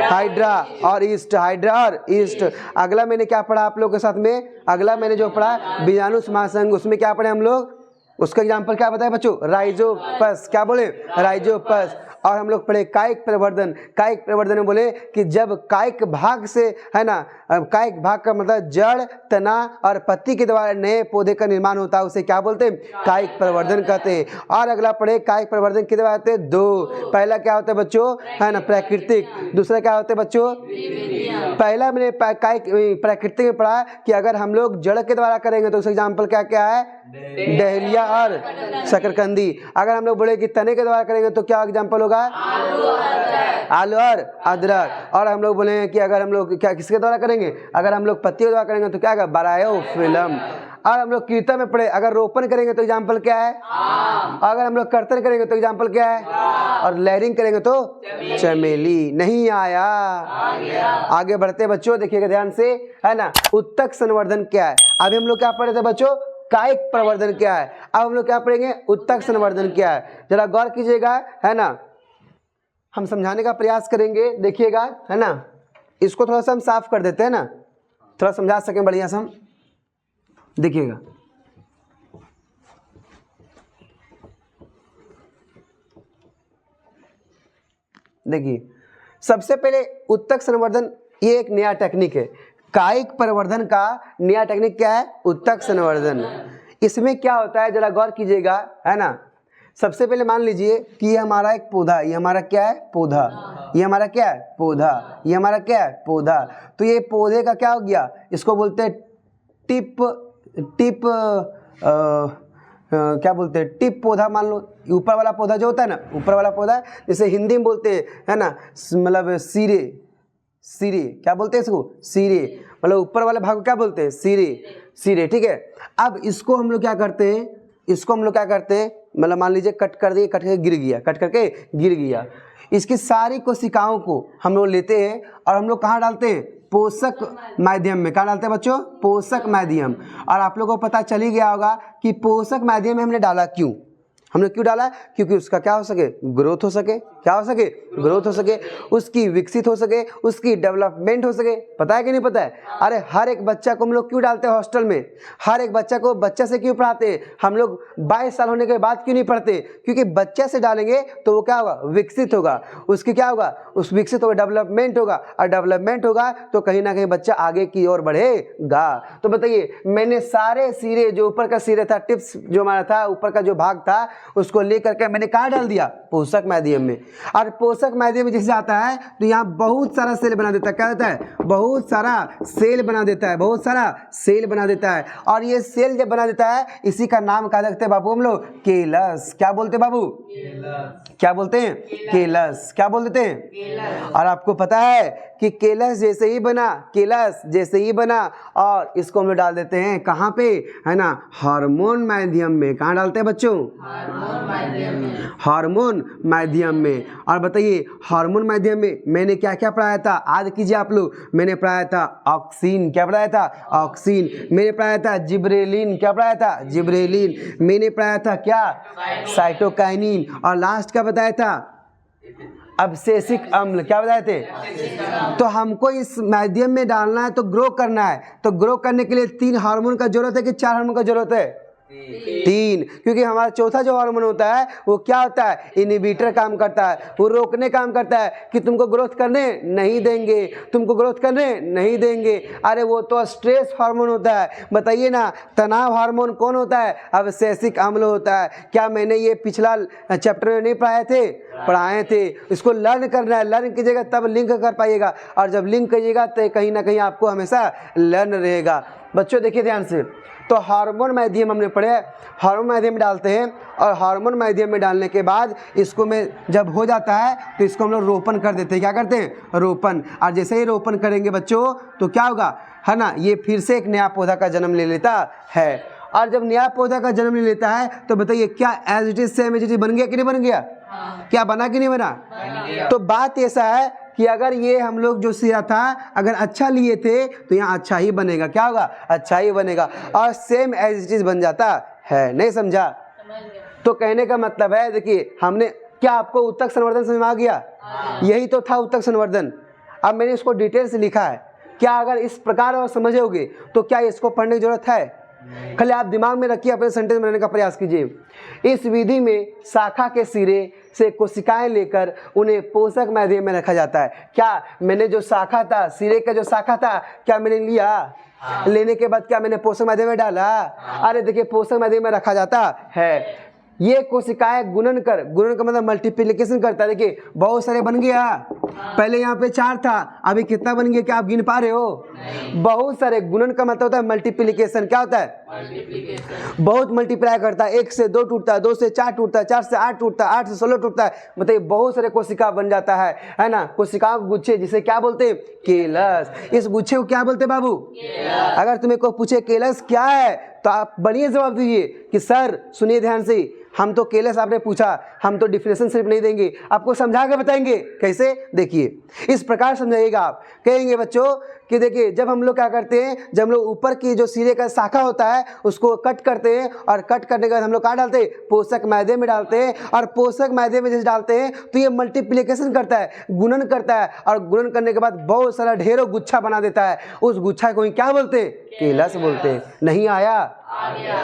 Speaker 1: हाइड्रा और ईस्ट। हाइड्रा और ईस्ट। अगला मैंने क्या पढ़ा आप लोग के साथ में? अगला मैंने जो पढ़ा बीजाणु समासंग, उसमें क्या पढ़े हम लोग? उसका एग्जाम्पल क्या बताया बच्चों, राइजोपस। क्या बोले, राइजोपस। और हम लोग पढ़े कायिक प्रवर्धन। कायिक प्रवर्धन में बोले कि जब कायिक भाग से, है ना, कायिक भाग का मतलब जड़, तना और पत्ती के द्वारा नए पौधे का निर्माण होता है, उसे क्या बोलते हैं, कायिक प्रवर्धन कहते हैं। और अगला पढ़े कायिक प्रवर्धन कितने बार होते हैं, 2। पहला क्या होता है बच्चों, है ना, प्राकृतिक। दूसरा क्या होता है बच्चों, पहला मैंने कायिक प्राकृतिक में पढ़ा कि अगर हम लोग जड़ के द्वारा करेंगे तो उसका एग्जाम्पल क्या क्या है, डहेलिया और शकरकंदी। अगर हम लोग बोले कि तने के द्वारा करेंगे तो क्या एग्जाम्पल होगा, आलू और अदरक। और हम लोग बोले कि अगर हम लोग क्या किसके द्वारा करेंगे, अगर हम लोग पत्ती के द्वारा करेंगे तो क्या होगा, बायोफिल्म। और हम लोग कीर्तन में पढ़े अगर रोपण करेंगे तो एग्जाम्पल क्या है, अगर हम लोग कर्तन करेंगे तो एग्जाम्पल क्या है, और लैरिंग करेंगे तो चमेली। नहीं आया, आगे बढ़ते बच्चों, देखिएगा ध्यान से, है ना। उत्तक संवर्धन क्या है, अभी हम लोग क्या पढ़े थे बच्चों, कायिक प्रवर्धन क्या है, अब हम लोग क्या पढ़ेंगे, उत्तक संवर्धन क्या है। जरा गौर कीजिएगा, है ना, हम समझाने का प्रयास करेंगे, देखिएगा, है ना। इसको थोड़ा सा हम साफ कर देते हैं ना, थोड़ा समझा सकें बढ़िया से हम। देखिएगा, देखिए सबसे पहले उत्तक संवर्धन, ये एक नया टेक्निक है। कायिक प्रवर्धन का नया टेक्निक क्या है, उत्तक संवर्धन। इसमें क्या होता है जरा गौर कीजिएगा, है ना। सबसे पहले मान लीजिए कि ये हमारा एक पौधा, ये हमारा क्या है, पौधा, ये हमारा क्या है, पौधा, ये हमारा क्या है, पौधा। तो ये पौधे का क्या हो गया, इसको बोलते हैं टिप, टिप क्या बोलते हैं, टिप पौधा। मान लो ऊपर वाला पौधा जो होता है ना, ऊपर वाला पौधा, जैसे हिंदी में बोलते हैं, है ना, मतलब सिरे, सिरे क्या बोलते हैं इसको, सिरे, मतलब ऊपर वाले भाग को क्या बोलते हैं, सिरे, सिरे, ठीक है। अब इसको हम लोग क्या करते हैं, इसको हम लोग क्या करते हैं, मतलब मान लीजिए कट कर दिए, कट करके गिर गया, कट करके गिर गया, इसकी सारी कोशिकाओं को हम लोग लेते हैं और हम लोग कहाँ डालते हैं, पोषक माध्यम में। कहाँ डालते हैं बच्चों, पोषक माध्यम। और आप लोगों को पता चल ही गया होगा कि पोषक माध्यम में हमने डाला क्यों, हमने क्यों डाला, क्योंकि उसका क्या हो सके, ग्रोथ हो सके, क्या हो सके, ग्रोथ हो सके, उसकी विकसित हो सके, उसकी डेवलपमेंट हो सके। पता है कि नहीं पता है। अरे हर एक बच्चा को हम लोग क्यों डालते हैं हॉस्टल में, हर एक बच्चा को बच्चा से क्यों पढ़ाते हैं हम लोग, 22 साल होने के बाद क्यों नहीं पढ़ते, क्योंकि बच्चे से डालेंगे तो वो क्या होगा, विकसित होगा, उसकी क्या होगा, उस विकसित होगा, डेवलपमेंट होगा, और डेवलपमेंट होगा तो कहीं ना कहीं बच्चा आगे की ओर बढ़ेगा। तो बताइए, मैंने सारे सिरे, जो ऊपर का सिरे था, टिप्स जो हमारा था, ऊपर का जो भाग था, उसको लेकर के मैंने कहाँ डाल दिया, पोषक माध्यम में। और पोषक माध्यम में जैसे जाता है तो यहाँ बहुत सारा सेल बना देता है, क्या देता है, बहुत सारा सेल बना देता है, बहुत सारा सेल बना देता है। और ये सेल जब बना देता है, इसी का नाम क्या रखते हैं बाबू हम लोग, केलस। क्या बोलते हैं बाबू, क्या बोलते हैं, केलस। क्या बोल देते हैं। और आपको पता है कि केलस जैसे ही बना, केलस जैसे ही बना, और इसको हम लोग डाल देते हैं कहाँ पे, है ना, हार्मोन माध्यम में। कहाँ डालते हैं बच्चों, हार्मोन माध्यम में। और बताइए हार्मोन माध्यम में मैंने क्या क्या पढ़ाया था, याद कीजिए आप लोग। मैंने पढ़ाया था ऑक्सीन, क्या पढ़ाया था, ऑक्सीन। मैंने पढ़ाया था जिब्रेलिन, क्या पढ़ाया था, जिब्रेलिन। मैंने पढ़ाया था क्या, साइटोकाइनिन। और लास्ट क्या बताया था, अवशेषिक अम्ल। क्या बताए थे। तो हमको इस माध्यम में डालना है तो ग्रो करना है, तो ग्रो करने के लिए 3 हार्मोन का जरूरत है कि 4 हार्मोन का जरूरत है, 3। क्योंकि हमारा चौथा जो हार्मोन होता है वो क्या होता है, इनहिबिटर काम करता है, वो रोकने काम करता है कि तुमको ग्रोथ करने नहीं देंगे, तुमको ग्रोथ करने नहीं देंगे। अरे वो तो स्ट्रेस हार्मोन होता है। बताइए ना, तनाव हार्मोन कौन होता है, अवशेषिक अम्ल होता है। क्या मैंने ये पिछला चैप्टर में नहीं पढ़ाए थे। इसको लर्न करना है, लर्न कीजिएगा तब लिंक कर पाइएगा, और जब लिंक करिएगा तो कहीं ना कहीं आपको हमेशा लर्न रहेगा। बच्चों देखिए ध्यान से, तो हार्मोन माध्यम हमने पढ़े, हार्मोन माध्यम में डालते हैं, और हार्मोन माध्यम में डालने के बाद इसको में जब हो जाता है तो इसको हम लोग रोपण कर देते हैं। क्या करते हैं, रोपण। और जैसे ही रोपण करेंगे बच्चों तो क्या होगा, है ना, ये फिर से एक नया पौधा का जन्म ले लेता है। और जब नया पौधा का जन्म ले लेता है तो बताइए क्या as it is same as it is बन गया कि नहीं बन गया, क्या बना कि नहीं बना। तो बात ऐसा है कि अगर ये हम लोग जो सिरा था अगर अच्छा लिए थे तो यहाँ अच्छा ही बनेगा। क्या होगा, अच्छा ही बनेगा, और सेम एज इट इज बन जाता है। नहीं समझा। तो कहने का मतलब है, देखिए हमने क्या, आपको उत्तक संवर्धन समझ में आ गया, यही तो था उत्तक संवर्धन। अब मैंने इसको डिटेल से लिखा है, क्या अगर इस प्रकार और समझोगे तो क्या इसको पढ़ने की जरूरत है, खाली आप दिमाग में रखिए, अपने सेंटेंस में रहने का प्रयास कीजिए। इस विधि में शाखा के सिरे से कोशिकाएं लेकर उन्हें पोषक माध्यम में रखा जाता है। क्या मैंने जो शाखा था, सिरे का जो शाखा था, क्या मैंने लिया? लेने के बाद क्या मैंने पोषक माध्यम में डाला? अरे देखिए, पोषक माध्यम में रखा जाता है। ये कोशिकाएं गुणन का मतलब मल्टीप्लिकेशन करता है। देखिए बहुत सारे बन गया, पहले यहाँ पे 4 था, अभी कितना बन गया? क्या आप गिन पा रहे हो? बहुत सारे। गुणन का मतलब होता है मल्टीप्लिकेशन। क्या होता है? बहुत मल्टीप्लाई करता है। 1 से 2 टूटता है, 2 से 4 टूटता है, 4 से 8 टूटता है, 8 से 16 टूटता है। मतलब बहुत सारे कोशिका बन जाता है ना। कोशिकाओं के गुच्छे, जिसे क्या बोलते हैं? केलस। इस गुच्छे को क्या बोलते हैं बाबू? अगर तुम्हें को पूछे केलस क्या है, तो आप बढ़िया जवाब दीजिए कि सर सुनिए ध्यान से, हम तो केलस आपने पूछा, हम तो डिफिनेशन सिर्फ नहीं देंगे, आपको समझा के बताएंगे। कैसे? देखिए, इस प्रकार समझाइएगा आप। कहेंगे बच्चों कि देखिए, जब हम लोग क्या करते हैं, जब हम लोग ऊपर की जो सिरे का शाखा होता है उसको कट करते हैं, और कट करने के बाद हम लोग कहाँ डालते हैं? पोषक माध्यम में डालते हैं। और पोषक माध्यम में जैसे डालते हैं तो ये मल्टीप्लिकेशन करता है, गुणन करता है, और गुणन करने के बाद बहुत सारा ढेरों गुच्छा बना देता है। उस गुच्छा को क्या बोलते हैं? केलस बोलते हैं। नहीं आया?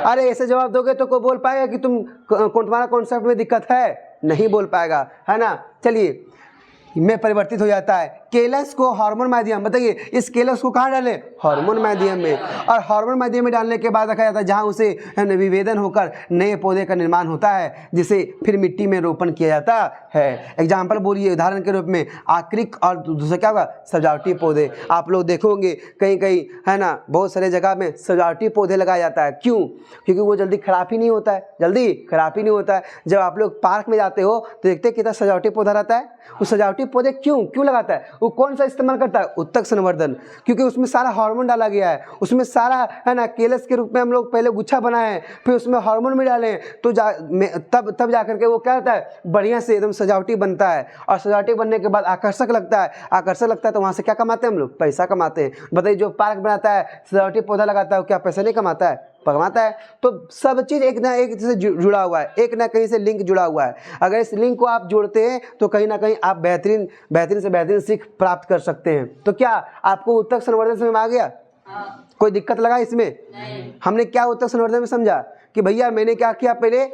Speaker 1: अरे ऐसे जवाब दोगे तो कोई बोल पाएगा कि तुम्हारा कॉन्सेप्ट में दिक्कत है? नहीं बोल पाएगा, है ना। चलिए, में परिवर्तित हो जाता है। केलस को हार्मोन माध्यम, बताइए इस केलस को कहाँ डालें? हार्मोन माध्यम में। और हार्मोन माध्यम में डालने के बाद रखा जाता है, जहाँ उसे विभेदन होकर नए पौधे का निर्माण होता है, जिसे फिर मिट्टी में रोपण किया जाता है। एग्जाम्पल बोलिए, उदाहरण के रूप में आक्रिक, और दूसरा क्या होगा? सजावटी पौधे। आप लोग देखोगे कहीं कहीं, है ना, बहुत सारे जगह में सजावटी पौधे लगाया जाता है। क्यों? क्योंकि वो जल्दी खराब ही नहीं होता है, जल्दी खराब ही नहीं होता है। जब आप लोग पार्क में जाते हो तो देखते हैं कितना सजावटी पौधा रहता है। वो सजावटी पौधे क्यों लगाता है? वो कौन सा इस्तेमाल करता है? उत्तक संवर्धन। क्योंकि उसमें सारा हार्मोन डाला गया है, उसमें सारा, है ना, केलस के रूप में हम लोग पहले गुच्छा बनाए, फिर उसमें हार्मोन भी डालें, तो तब जा करके वो क्या होता है? बढ़िया से एकदम सजावटी बनता है। और सजावटी बनने के बाद आकर्षक लगता है, तो वहाँ से क्या कमाते हैं हम लोग? पैसा कमाते हैं। बताइए, जो पार्क बनाता है, सजावटी पौधा लगाता है, क्या पैसा नहीं कमाता है? कमाता है। तो सब चीज़ एक ना एक से जुड़ा हुआ है, एक ना कहीं से लिंक जुड़ा हुआ है। अगर इस लिंक को आप जोड़ते हैं तो कहीं ना कहीं आप बेहतरीन से बेहतरीन सीख प्राप्त कर सकते हैं। तो क्या आपको उत्तक संवर्धन समझ में आ गया? कोई दिक्कत लगा इसमें? नहीं। हमने क्या उत्तक संवर्धन में समझा कि भैया मैंने क्या किया, पहले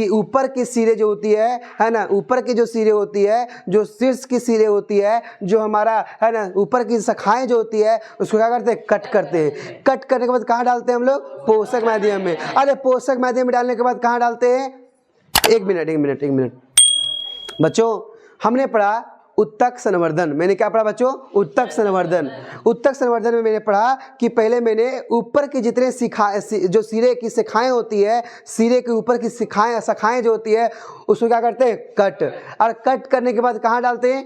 Speaker 1: ऊपर की सिरे जो होती है ना, ऊपर की जो सिरे होती है, जो शीर्ष की सिरे होती है, जो हमारा, है ना, ऊपर की शाखाएं जो होती है, उसको क्या करते हैं? कट करते हैं। कट करने के बाद कहाँ डालते हैं हम लोग? पोषक माध्यम में। अरे पोषक माध्यम में डालने के बाद कहाँ डालते हैं? एक मिनट बच्चों, हमने पढ़ा उत्तक संवर्धन। मैंने क्या पढ़ा बच्चों? उत्तक संवर्धन। उत्तक संवर्धन में मैंने पढ़ा कि पहले मैंने ऊपर की जितने जो सिरे की शाखाएं होती है, सिरे के ऊपर की शाखाएं जो होती है, उसको क्या करते हैं? कट। और कट करने के बाद कहाँ डालते हैं?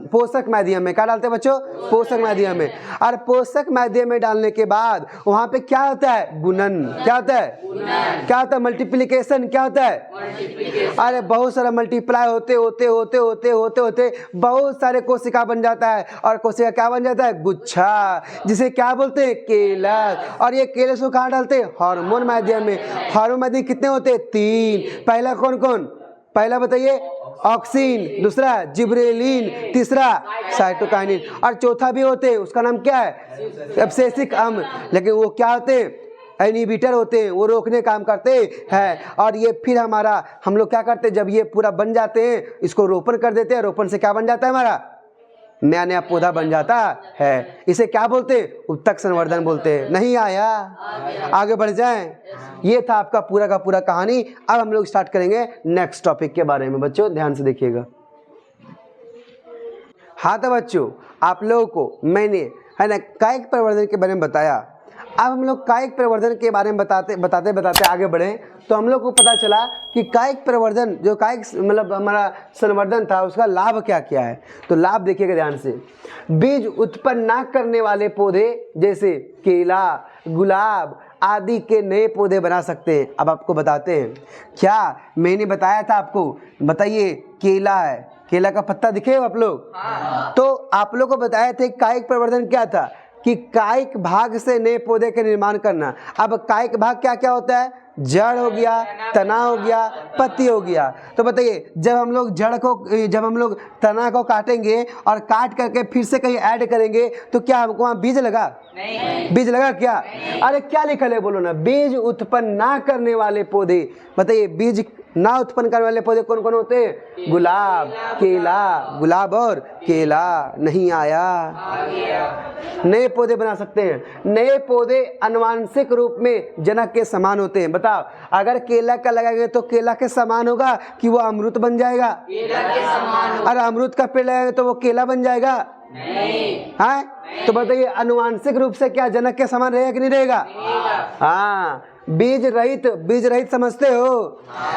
Speaker 1: पोषक माध्यम में। क्या डालते हैं बच्चों? पोषक माध्यम में। और पोषक माध्यम में डालने के बाद वहाँ पे क्या होता है? गुणन। क्या होता है? क्या होता है? मल्टीप्लिकेशन। क्या होता है? अरे बहुत सारा मल्टीप्लाई होते बहुत सारे कोशिका बन जाता है। और कोशिका क्या बन जाता है? गुच्छा, जिसे क्या बोलते हैं? केलस। और ये केलस को कहाँ डालते हैं? हार्मोन माध्यम में। हार्मोन माध्यम कितने होते हैं? 3। पहला कौन कौन? पहला बताइए, ऑक्सिन, दूसरा जिब्रेलिन, तीसरा साइटोकाइनिन, और चौथा भी होते हैं, उसका नाम क्या है? एब्सेसिक अम्ल। लेकिन वो क्या होते हैं? इनहिबिटर होते हैं, वो रोकने काम करते हैं। और ये फिर हम लोग क्या करते हैं, जब ये पूरा बन जाते हैं, इसको रोपण कर देते हैं। रोपण से क्या बन जाता है? हमारा नया पौधा बन जाता है। इसे क्या बोलते हैं? उत्तक संवर्धन बोलते हैं। नहीं आया? आगे बढ़ जाएं। ये था आपका पूरा का पूरा कहानी। अब हम लोग स्टार्ट करेंगे नेक्स्ट टॉपिक के बारे में। बच्चों ध्यान से देखिएगा। हाँ तो बच्चों, आप लोगों को मैंने, है ना, कायिक प्रवर्धन के बारे में बताया। अब हम लोग कायिक प्रवर्धन के बारे में बताते आगे बढ़े, तो हम लोग को पता चला कि कायिक प्रवर्धन, जो कायिक मतलब हमारा संवर्धन था, उसका लाभ क्या क्या है। तो लाभ देखिएगा ध्यान से। बीज उत्पन्न ना करने वाले पौधे जैसे केला, गुलाब आदि के नए पौधे बना सकते हैं। अब आपको बताते हैं। क्या मैंने बताया था आपको? बताइए, केला है, केला का पत्ता दिखे आप लोग? तो आप लोग को बताए थे कायिक प्रवर्धन क्या था कि कायिक भाग से नए पौधे का निर्माण करना। अब कायिक भाग क्या क्या होता है? जड़ हो गया, तना हो गया, पत्ती हो गया। तो बताइए जब हम लोग जब हम लोग तना को काटेंगे और काट करके फिर से कहीं ऐड करेंगे तो क्या हमको वहाँ बीज लगा? नहीं। बीज लगा क्या? नहीं। अरे क्या लिखा है बोलो ना, बीज उत्पन्न ना करने वाले पौधे। बताइए बीज ना उत्पन्न करने वाले पौधे कौन कौन होते हैं? गुलाब, केला, गुलाब और केला। नहीं आया। नए पौधे बना सकते हैं। नए पौधे आनुवांशिक रूप में जनक के समान होते हैं। बताओ अगर केला का लगाएंगे तो केला के समान होगा कि वो अमरूद बन जाएगा? केला के समान। और अमरूद का पेड़ लगाएंगे तो वो केला बन जाएगा? नहीं। हाँ तो बताइए आनुवांशिक रूप से क्या जनक के समान रहेगा कि नहीं रहेगा? हाँ। बीज रहित समझते हो?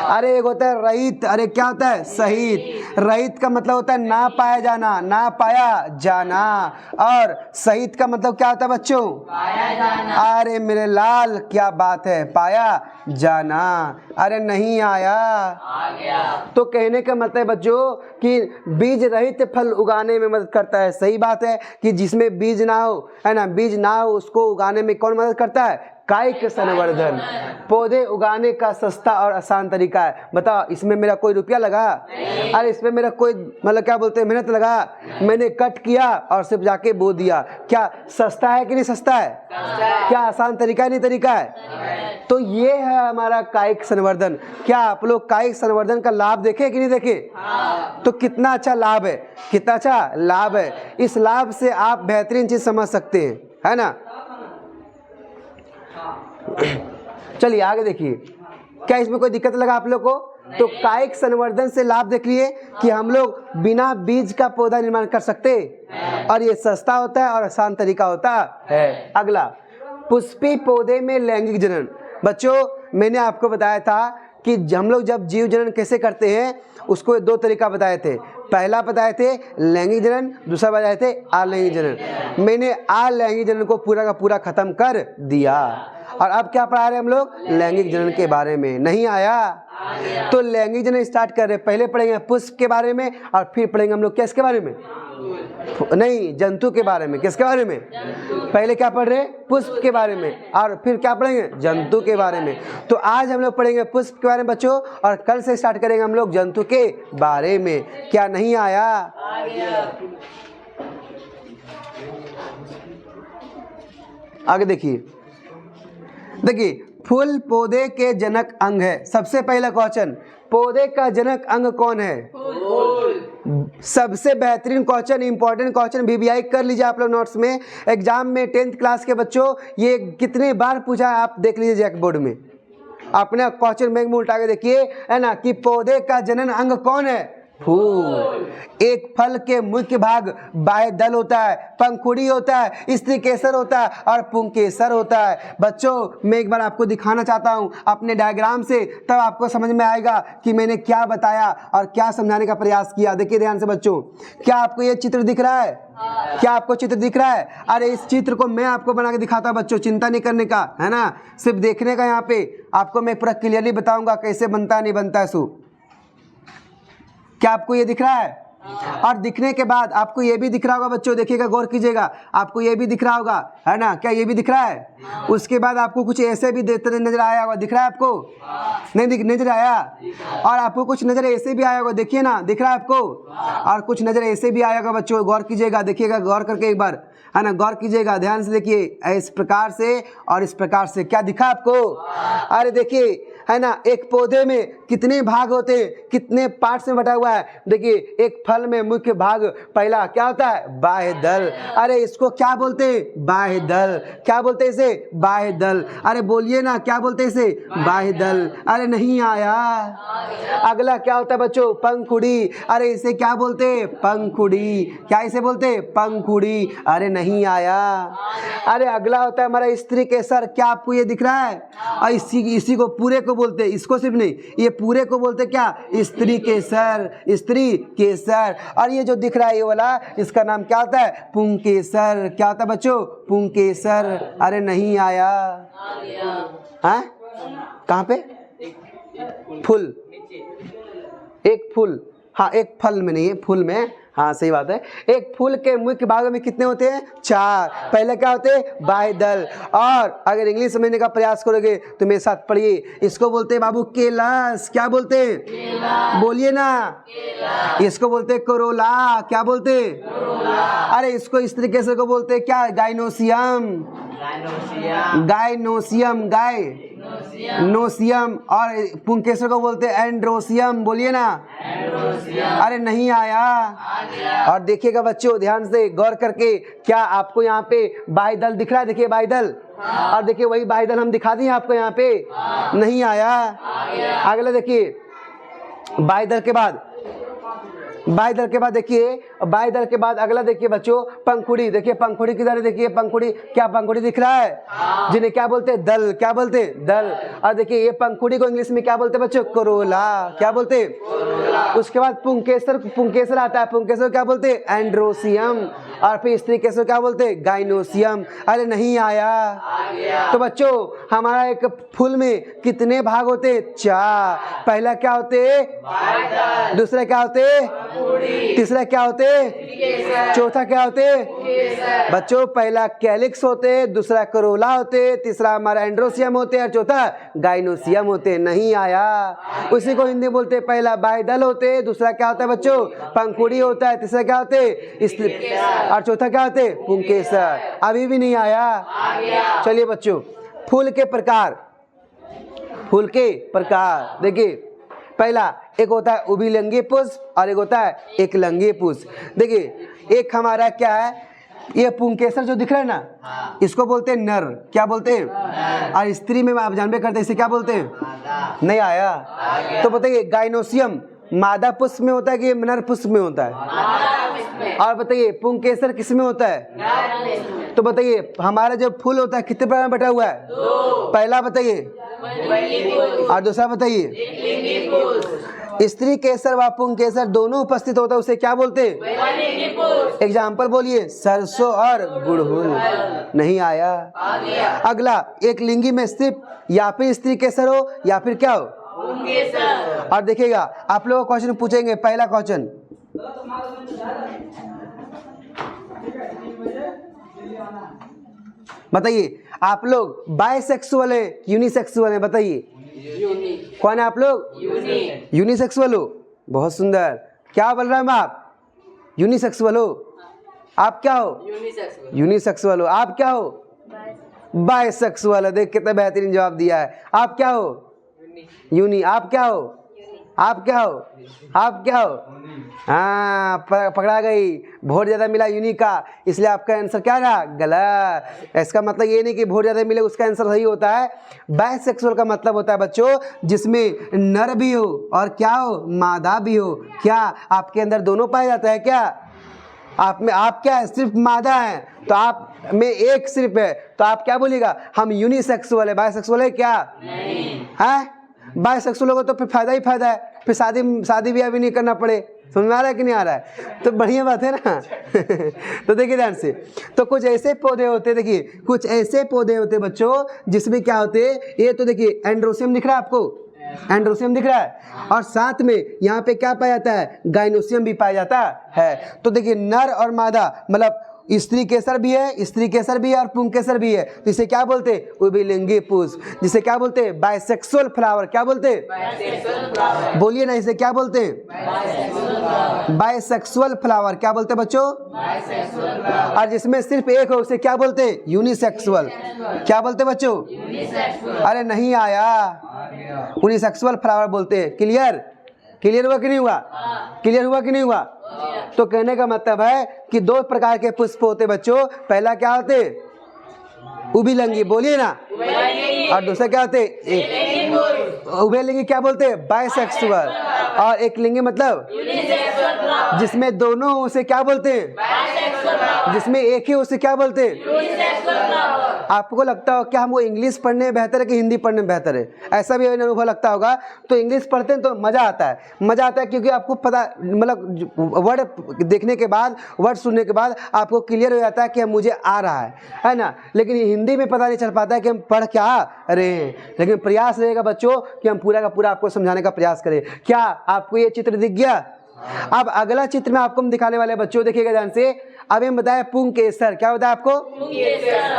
Speaker 1: अरे एक होता है रहित, अरे क्या होता है? सहित। रहित का मतलब होता है ना पाया जाना, ना पाया जाना। और सहित का मतलब क्या होता है बच्चों? पाया जाना। अरे मेरे लाल क्या बात है, पाया जाना। अरे नहीं आया? आ गया। तो कहने का मतलब है बच्चों कि बीज रहित फल उगाने में मदद करता है। सही बात है कि जिसमें बीज ना हो, है ना, बीज ना हो उसको उगाने में कौन मदद करता है? कायिक संवर्धन। पौधे उगाने का सस्ता और आसान तरीका है। बताओ इसमें मेरा कोई रुपया लगा? अरे इसमें मेरा कोई मतलब क्या बोलते हैं मेहनत लगा? मैंने कट किया और सिर्फ जाके बो दिया। क्या सस्ता है कि नहीं सस्ता है? क्या आसान तरीका है नहीं तरीका है? तो ये है हमारा कायिक संवर्धन। क्या आप लोग कायिक संवर्धन का लाभ देखे कि नहीं देखे? तो कितना अच्छा लाभ है, कितना अच्छा लाभ है। इस लाभ से आप बेहतरीन चीज समझ सकते हैं, है ना। चलिए आगे देखिए, क्या इसमें कोई दिक्कत लगा आप लोग को? तो कायिक संवर्धन से लाभ देख लिए कि हम लोग बिना बीज का पौधा निर्माण कर सकते और ये सस्ता होता है और आसान तरीका होता है। अगला, पुष्पी पौधे में लैंगिक जनन। बच्चों मैंने आपको बताया था कि हम लोग जब जीव जनन कैसे करते हैं उसको दो तरीका बताए थे। पहला बताए थे लैंगिक जनन, दूसरा बताए थे अलैंगिक जनन। मैंने अलैंगिक जनन को पूरा का पूरा खत्म कर दिया और अब क्या पढ़ा रहे हैं हम लोग? लैंगिक जनन के बारे में। नहीं आया? तो लैंगिक जनन स्टार्ट कर रहे हैं। पहले पढ़ेंगे पुष्प के बारे में और फिर पढ़ेंगे हम लोग किसके बारे में? नहीं, जंतु के बारे में। किसके बारे में? पहले क्या पढ़ रहे हैं? पुष्प के बारे में और फिर क्या पढ़ेंगे? जंतु के बारे में। तो आज हम लोग पढ़ेंगे पुष्प के बारे में बच्चों और कल से स्टार्ट करेंगे हम लोग जंतु के बारे में। क्या नहीं आया? आगे देखिए, फूल पौधे के जनक अंग है। सबसे पहला क्वेश्चन, पौधे का जनक अंग कौन है? फूल। सबसे बेहतरीन क्वेश्चन, इंपॉर्टेंट क्वेश्चन VBI कर लीजिए आप लोग नोट्स में। एग्जाम में 10th क्लास के बच्चों ये कितने बार पूछा है आप देख लीजिए जैक बोर्ड में। अपने क्वेश्चन बैंक में उल्टा के देखिए, है ना, कि पौधे का जनन अंग कौन है? फूल। एक फल के मुख्य भाग बाह्य दल होता है, पंखुड़ी होता है, स्त्री केसर होता है और पुंकेसर होता है। बच्चों मैं एक बार आपको दिखाना चाहता हूं अपने डायग्राम से, तब आपको समझ में आएगा कि मैंने क्या बताया और क्या समझाने का प्रयास किया। देखिए ध्यान से बच्चों, क्या आपको ये चित्र दिख रहा है? क्या आपको चित्र दिख रहा है? अरे इस चित्र को मैं आपको बना के दिखाता हूं बच्चों, चिंता नहीं करने का, है ना, सिर्फ देखने का। यहाँ पे आपको मैं पूरा क्लियरली बताऊंगा कैसे बनता है नहीं बनता है। सो क्या आपको ये दिख रहा है? और दिखने के बाद आपको ये भी दिख रहा होगा बच्चों, देखिएगा गौर कीजिएगा, आपको ये भी दिख रहा होगा, है ना, क्या ये भी दिख रहा है? उसके बाद आपको कुछ ऐसे भी देते नजर आया होगा, दिख रहा है आपको? नहीं नजर आया? और आपको कुछ नजर ऐसे भी आया होगा, देखिए ना, दिख रहा है आपको? और कुछ नजर ऐसे भी आया होगा बच्चों, गौर कीजिएगा, देखिएगा गौर करके एक बार, है ना, गौर कीजिएगा, ध्यान से देखिए, इस प्रकार से और इस प्रकार से। क्या दिखा आपको? अरे देखिए, है ना, एक पौधे में कितने भाग होते हैं, कितने पार्ट्स में बटा हुआ है। देखिए एक फल में मुख्य भाग पहला क्या होता है? बाह्य दल। अरे इसको क्या बोलते हैं? बाह्य दल। क्या बोलते हैं इसे? बाह्य दल। अरे बोलिए ना, क्या बोलते हैं इसे? बाह्य दल। अरे नहीं आया? अगला क्या होता है बच्चों? पंखुड़ी। अरे इसे क्या बोलते हैं? पंखुड़ी। क्या इसे बोलते हैं? पंखुड़ी। अरे नहीं आया? अरे अगला होता है हमारा स्त्री केसर। क्या आपको ये दिख रहा है? और इसी को पूरे को बोलते हैं, इसको सिर्फ नहीं, ये पूरे को बोलते क्या? स्त्री केसर। स्त्री केसर। और ये जो दिख रहा है ये वाला, इसका नाम क्या होता है? पुंकेसर। क्या होता है बच्चों? पुंकेसर। अरे नहीं आया? हाँ कहाँ पे? फूल। एक फूल, हाँ एक फल में नहीं है, फूल में, हाँ सही बात है। एक फूल के मुख्य भागों में कितने होते हैं? 4। पहले क्या होते हैं? बाह्य दल। और अगर इंग्लिश समझने का प्रयास करोगे तो मेरे साथ पढ़िए, इसको बोलते हैं बाबू केलस। क्या बोलते हैं? बोलिए ना। इसको बोलते हैं कोरोला। क्या बोलते हैं? अरे इसको इस तरीके से को बोलते हैं क्या? गाइनोसियम। गाइनोसियम, गाय नोसियम। और पुंकेसर को बोलते हैं एंड्रोसियम। बोलिए ना। अरे नहीं आया। और देखिएगा बच्चों ध्यान से गौर करके, क्या आपको यहाँ पे बाह्यदल दिख रहा है? देखिए बाह्यदल, और देखिए वही बाह्यदल हम दिखा दिए आपको यहाँ पे। नहीं आया। अगला देखिए बाह्यदल के बाद, बाह्यदल के बाद देखिए, बाह्यदल के बाद अगला देखिए बच्चों पंखुड़ी। देखिए पंखुड़ी किधर है? देखिए पंखुड़ी, क्या पंखुड़ी दिख रहा है? जिन्हें क्या बोलते हैं? दल। क्या बोलते हैं? दल। और देखिए ये पंखुड़ी को इंग्लिश में क्या बोलते हैं बच्चों? कोरोला। क्या बोलते हैं? उसके बाद पुंकेसर, पुंकेसर आता है। पुंकेसर क्या बोलते हैं? एंड्रोसियम। और फिर स्त्री केसर क्या बोलते हैं? गाइनोसियम। अरे नहीं आया। तो बच्चों हमारा एक फूल में कितने भाग होते हैं? 4। पहला क्या होते? दूसरा क्या होते? तीसरा क्या होते? चौथा क्या होते? बच्चों पहला कैलिक्स होते, दूसरा कोरोला होते, तीसरा हमारा एंड्रोसियम होते और चौथा गाइनोसियम होते। नहीं आया। उसी को हिंदी बोलते पहला बाह्यदल होते, दूसरा क्या होता है बच्चों? पंखुड़ी होता है, तीसरा क्या होते? और चौथा क्या होते? पुंकेसर। अभी भी नहीं आया। चलिए बच्चों फूल के प्रकार, फूल के प्रकार देखिए, पहला एक होता है उभयलिंगी पुष्प और एक होता है एकलिंगी पुष्प। देखिए एक हमारा क्या है, ये पुंकेसर जो दिख रहा है ना, इसको बोलते हैं नर। क्या बोलते हैं? और स्त्री में आप जानबे करते हैं इसे क्या बोलते हैं? नहीं आया। तो बताइए गाइनोसियम मादा पुष्प में होता है कि नर पुष्प में होता है? और बताइए पुंकेसर किस में होता है? तो बताइए हमारा जो फूल होता है कितने प्रकार में बटा हुआ है? पहला बताइए और दूसरा बताइए। स्त्री केसर व पुंकेसर दोनों उपस्थित होता है उसे क्या बोलते हैं? एग्जाम्पल बोलिए। सरसों और गुड़हल। नहीं आया। अगला एक लिंगी में सिर्फ या फिर स्त्री केसर हो या फिर क्या हो? और देखिएगा आप लोग क्वेश्चन पूछेंगे। पहला क्वेश्चन बताइए, आप लोग बायसेक्सुअल है यूनिसेक्सुअल है? बताइए कौन है आप लोग? यूनिसेक्सुअल हो। बहुत सुंदर। क्या बोल रहे हैं आप? यूनिसेक्सुअल हो। आप क्या हो? यूनिसेक्सुअल हो। आप क्या हो? बायसेक्सुअल है। देख कितना बेहतरीन जवाब दिया है। आप क्या हो? यूनी। आप क्या हो? आप क्या हो? आप क्या हो? हाँ पकड़ा गई। वोट ज़्यादा मिला यूनी का, इसलिए आपका आंसर क्या रहा? गलत। इसका मतलब ये नहीं कि वोट ज़्यादा मिले उसका आंसर सही होता है। बायसेक्सुअल का मतलब होता है बच्चों जिसमें नर भी हो और क्या हो? मादा भी हो। क्या आपके अंदर दोनों पाया जाता है? क्या आप में आप क्या है? सिर्फ मादा है, तो आप में एक सिर्फ है, तो आप क्या बोलिएगा? हम यूनिसेक्सुअल है। बायसेक्सुअल है क्या? नहीं है। बायसेक्सुअल होगा तो फिर फायदा ही फायदा है, फिर शादी ब्याह भी नहीं करना पड़े। समझ में आ रहा है कि नहीं आ रहा है? तो बढ़िया बात है ना। तो देखिए ध्यान से, तो कुछ ऐसे पौधे होते हैं, देखिए कुछ ऐसे पौधे होते हैं बच्चों जिसमें क्या होते हैं, ये तो देखिए एंड्रोसियम दिख रहा है आपको? एंड्रोसियम दिख रहा है। और साथ में यहाँ पे क्या पाया जाता है? गाइनोसियम भी पाया जाता है। तो देखिए नर और मादा मतलब स्त्री केसर भी है, स्त्री केसर भी है और पुंकेसर भी है, तो इसे क्या बोलते हैं? उभयलिंगी पुष्प। जिसे क्या बोलते हैं? Bisexual flower. क्या बोलते हैं? बोलिए ना, इसे क्या बोलते हैं? Bisexual flower. क्या बोलते हैं बच्चों? और जिसमें सिर्फ एक हो उसे क्या बोलते हैं? यूनिसेक्सुअल। क्या बोलते हैं बच्चों? अरे नहीं आया। यूनिसेक्सुअल फ्लावर बोलते हैं। क्लियर? क्लियर हुआ कि नहीं हुआ? क्लियर हुआ कि नहीं हुआ? तो कहने का मतलब है कि दो प्रकार के पुष्प होते बच्चों। पहला क्या होते? उभयलिंगी। बोलिए ना। और दूसरा क्या होते? उभयलिंगी क्या बोलते हैं? बायसेक्सुअल। और एक लिंगी मतलब जिसमें दोनों उसे क्या बोलते हैं? जिसमें एक ही उसे क्या बोलते हैं? आपको लगता हो क्या हमको इंग्लिश पढ़ने में बेहतर है कि हिंदी पढ़ने में बेहतर है? ऐसा भी अनुभव लगता होगा। तो इंग्लिश पढ़ते हैं तो मज़ा आता है। मज़ा आता है क्योंकि आपको पता मतलब वर्ड देखने के बाद, वर्ड सुनने के बाद आपको क्लियर हो जाता है कि मुझे आ रहा है ना। लेकिन हिंदी में पता नहीं चल पाता है कि हम पढ़ क्या रहे हैं। लेकिन प्रयास रहेगा बच्चों कि हम पूरा का पूरा आपको समझाने का प्रयास करें। क्या आपको ये चित्र दिख गया? अब अगला चित्र में आपको हम दिखाने वाले बच्चों, देखिएगा ध्यान से। अभी हम बताया पुंकेसर, क्या बताया आपको?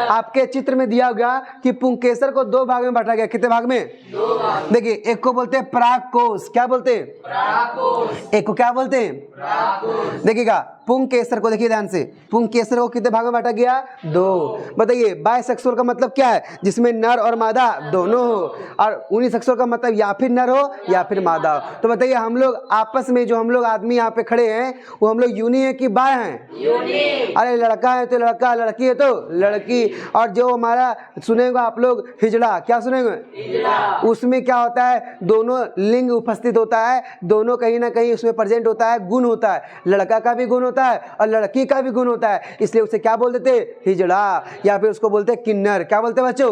Speaker 1: आपके चित्र में दिया गया कि पुंकेसर को 2 भाग में बांटा गया। कितने भाग में? 2 भाग। देखिए, एक को बोलते हैं परागकोश। क्या बोलते हैं? परागकोश। एक को क्या बोलते हैं? परागकोश। देखिएगा पुंकेसर को, देखिए ध्यान से, पुंकेसर को कितने भाग में बांटा गया? 2। बताइए बायसेक्सुअल का मतलब क्या है? जिसमें नर और मादा दोनों हो। और यूनिसेक्सुअल का मतलब या फिर नर हो या फिर मादा हो। तो बताइए हम लोग आपस में, जो हम लोग आदमी यहाँ पे खड़े हैं, वो हम लोग यूनि है कि बाय हैं? यूनि। अरे लड़का है तो लड़का, लड़की है तो लड़की। और जो हमारा सुनेंगे आप लोग हिजड़ा, क्या सुनेंगे? हिजड़ा। उसमें क्या होता है? दोनों लिंग उपस्थित होता है, दोनों कहीं ना कहीं उसमें प्रेजेंट होता है, गुण होता है। लड़का का भी गुण होता है और लड़की का भी गुण होता है, इसलिए उसे क्या बोल देते? हिजड़ा। या फिर उसको बोलते किन्नर। क्या बोलते बच्चों?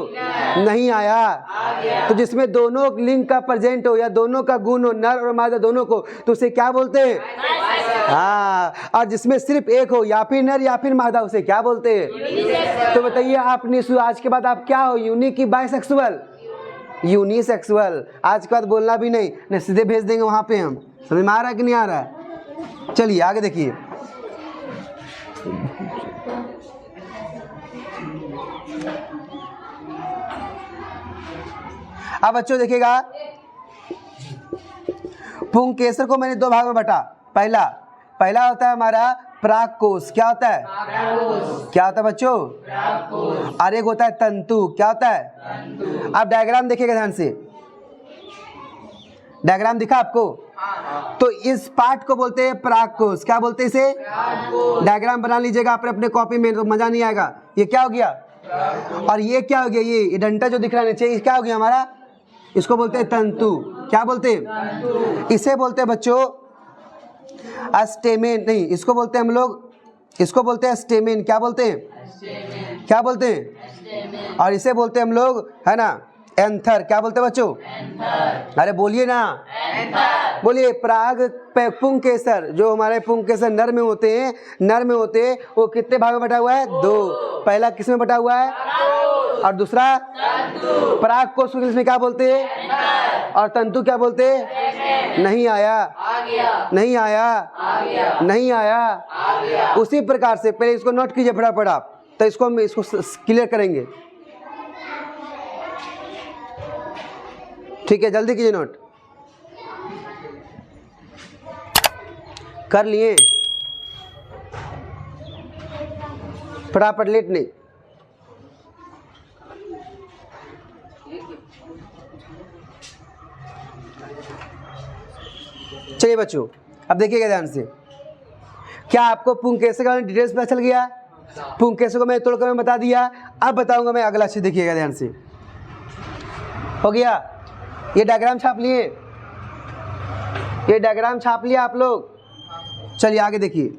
Speaker 1: नहीं आया। तो जिसमें दोनों लिंग का प्रेजेंट हो या दोनों का गुण हो, नर और मादा दोनों को, तो उसे क्या बोलते हैं? हाँ। और जिसमें सिर्फ एक हो, या फिर नर या फिर मादा, उसे क्या बोलते हैं? तो बताइए आप आज के बाद आप क्या हो, यूनि की बायसेक्सुअल? यूनिसेक्सुअल। आज के बाद बोलना भी नहीं, सीधे भेज देंगे वहां पे। हम समझ में आ रहा है कि नहीं आ रहा है? चलिए आगे देखिए। अब बच्चों देखिएगा, पुंकेसर को मैंने 2 भाग में बांटा। पहला होता है हमारा परागकोश। क्या होता है? क्या होता है बच्चों? और एक होता है तंतु। क्या होता है? तंतु। आप डायग्राम देखिएगा ध्यान से। डायग्राम दिखा आपको? तो इस पार्ट को बोलते हैं परागकोश। क्या बोलते हैं इसे? डायग्राम बना लीजिएगा अपने कॉपी में, तो मजा नहीं आएगा। ये क्या हो गया? और ये क्या हो गया? ये डंटा जो दिख रहा है नीचे, ये क्या हो गया हमारा? इसको बोलते हैं तंतु। क्या बोलते हैं? इसे बोलते हैं बच्चों स्टेमेन। नहीं, इसको बोलते हैं हम लोग, इसको बोलते हैं स्टेमेन। क्या बोलते हैं? क्या बोलते हैं? और इसे बोलते हैं हम लोग, है ना, एंथर। क्या बोलते हैं बच्चों? अरे बोलिए ना, बोलिए। पुंकेसर, जो हमारे पुंकेसर नर में होते हैं, वो कितने भाग में बटा हुआ है? 2। पहला किस में बटा हुआ है? और दूसरा परागकोश में क्या बोलते हैं? और तंतु क्या बोलते हैं? नहीं आया, नहीं आया, नहीं आया। उसी प्रकार से पहले इसको नोट कीजिए फटाफट आप, तो इसको हम क्लियर करेंगे। ठीक है, जल्दी कीजिए नोट। कर लिए? फटाफट, लेट नहीं। चलिए बच्चों, अब देखिएगा ध्यान से। क्या आपको पुंकेसर का डिटेल्स पता चल गया? पुंकेसर को मैं तोड़कर मैं बता दिया। अब बताऊंगा मैं अगला चीज, देखिएगा ध्यान से। हो गया? ये डायग्राम छाप लिए? ये डायग्राम छाप लिया आप लोग? चलिए आगे देखिए।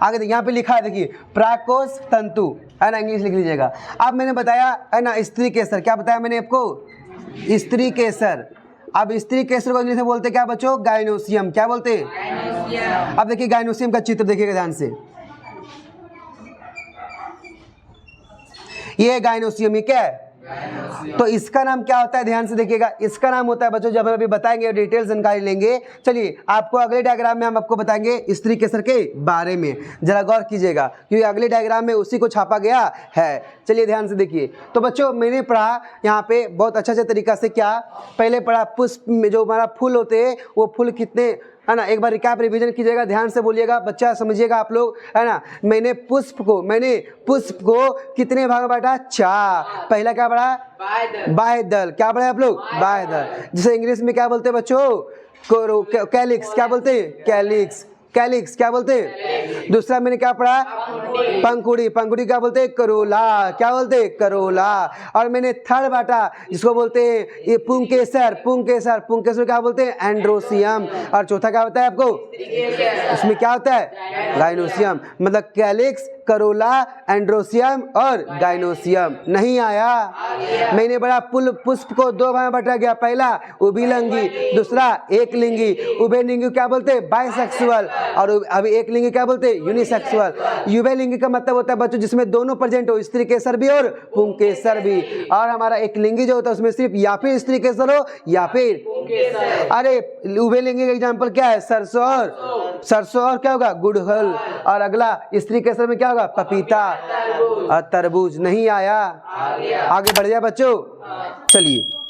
Speaker 1: आगे देखिए, यहाँ पे लिखा है, देखिए परागकोश तंतु, है ना, इंग्लिश लिख लीजिएगा। अब मैंने बताया, है ना, स्त्री केसर। क्या बताया मैंने आपको? स्त्री केसर। अब स्त्री केसर को इंग्लिश में बोलते क्या बच्चों? गायनोसियम। क्या बोलते हैं? अब देखिए गायनोसियम का चित्र देखिएगा ध्यान से। ये गायनोसियम, ये क्या है? तो इसका नाम क्या होता है? ध्यान से देखिएगा, इसका नाम होता है बच्चों, जब अभी बताएंगे डिटेल जानकारी लेंगे। चलिए आपको अगले डायग्राम में हम आपको बताएंगे स्त्री केसर के बारे में। जरा गौर कीजिएगा, क्योंकि अगले डायग्राम में उसी को छापा गया है। चलिए ध्यान से देखिए। तो बच्चों मैंने पढ़ा यहाँ पे बहुत अच्छे तरीका से। क्या पहले पढ़ा? पुष्प में जो हमारा फूल होते हैं, वो फूल कितने, है ना, एक बार रिकैप रिवीजन कीजिएगा, ध्यान से बोलिएगा, बच्चा समझिएगा आप लोग, है ना। मैंने पुष्प को कितने भाग में बांटा? 4। पहला क्या पढ़ा? बाह्यदल। क्या पढ़ा आप लोग? बाह्यदल, जिसे इंग्लिश में क्या बोलते हैं बच्चों? कैलिक्स। क्या बोलते हैं? कैलिक्स। कैलिक्स क्या बोलते हैं? दूसरा मैंने क्या पढ़ा? पंखुड़ी। पंखुड़ी क्या बोलते हैं? करोला। क्या बोलते हैं? करोला। और मैंने थर्ड बांटा जिसको बोलते हैं ये पुंकेसर। पुंकेसर क्या बोलते हैं? एंड्रोसियम। और चौथा क्या होता है आपको? उसमें क्या होता है? गायनोसियम। मतलब कैलिक्स, करोला, एंड्रोसियम और गाइनोसियम। नहीं आया। मैंने बड़ा पुष्प को दो भाग में बांटा गया, पहला उभयलिंगी, दूसरा एकलिंगी। उभयलिंगी क्या बोलते हैं? बाइसेक्सुअल। और अभी एकलिंगी क्या बोलते हैं? यूनिसेक्सुअल। उभयलिंगी का मतलब होता है बच्चों जिसमें दोनों प्रेजेंट हो, स्त्री केसर भी और पुंकेसर भी। और हमारा एकलिंगी जो होता है उसमें सिर्फ या फिर स्त्री केसर हो या फिर, अरे उभयलिंगी का एग्जाम्पल क्या है? सरसों और क्या होगा? गुड़हल। और अगला स्त्री केसर में क्या होगा? पपीता और तरबूज। नहीं आया। आगे बढ़ जाए बच्चों, चलिए।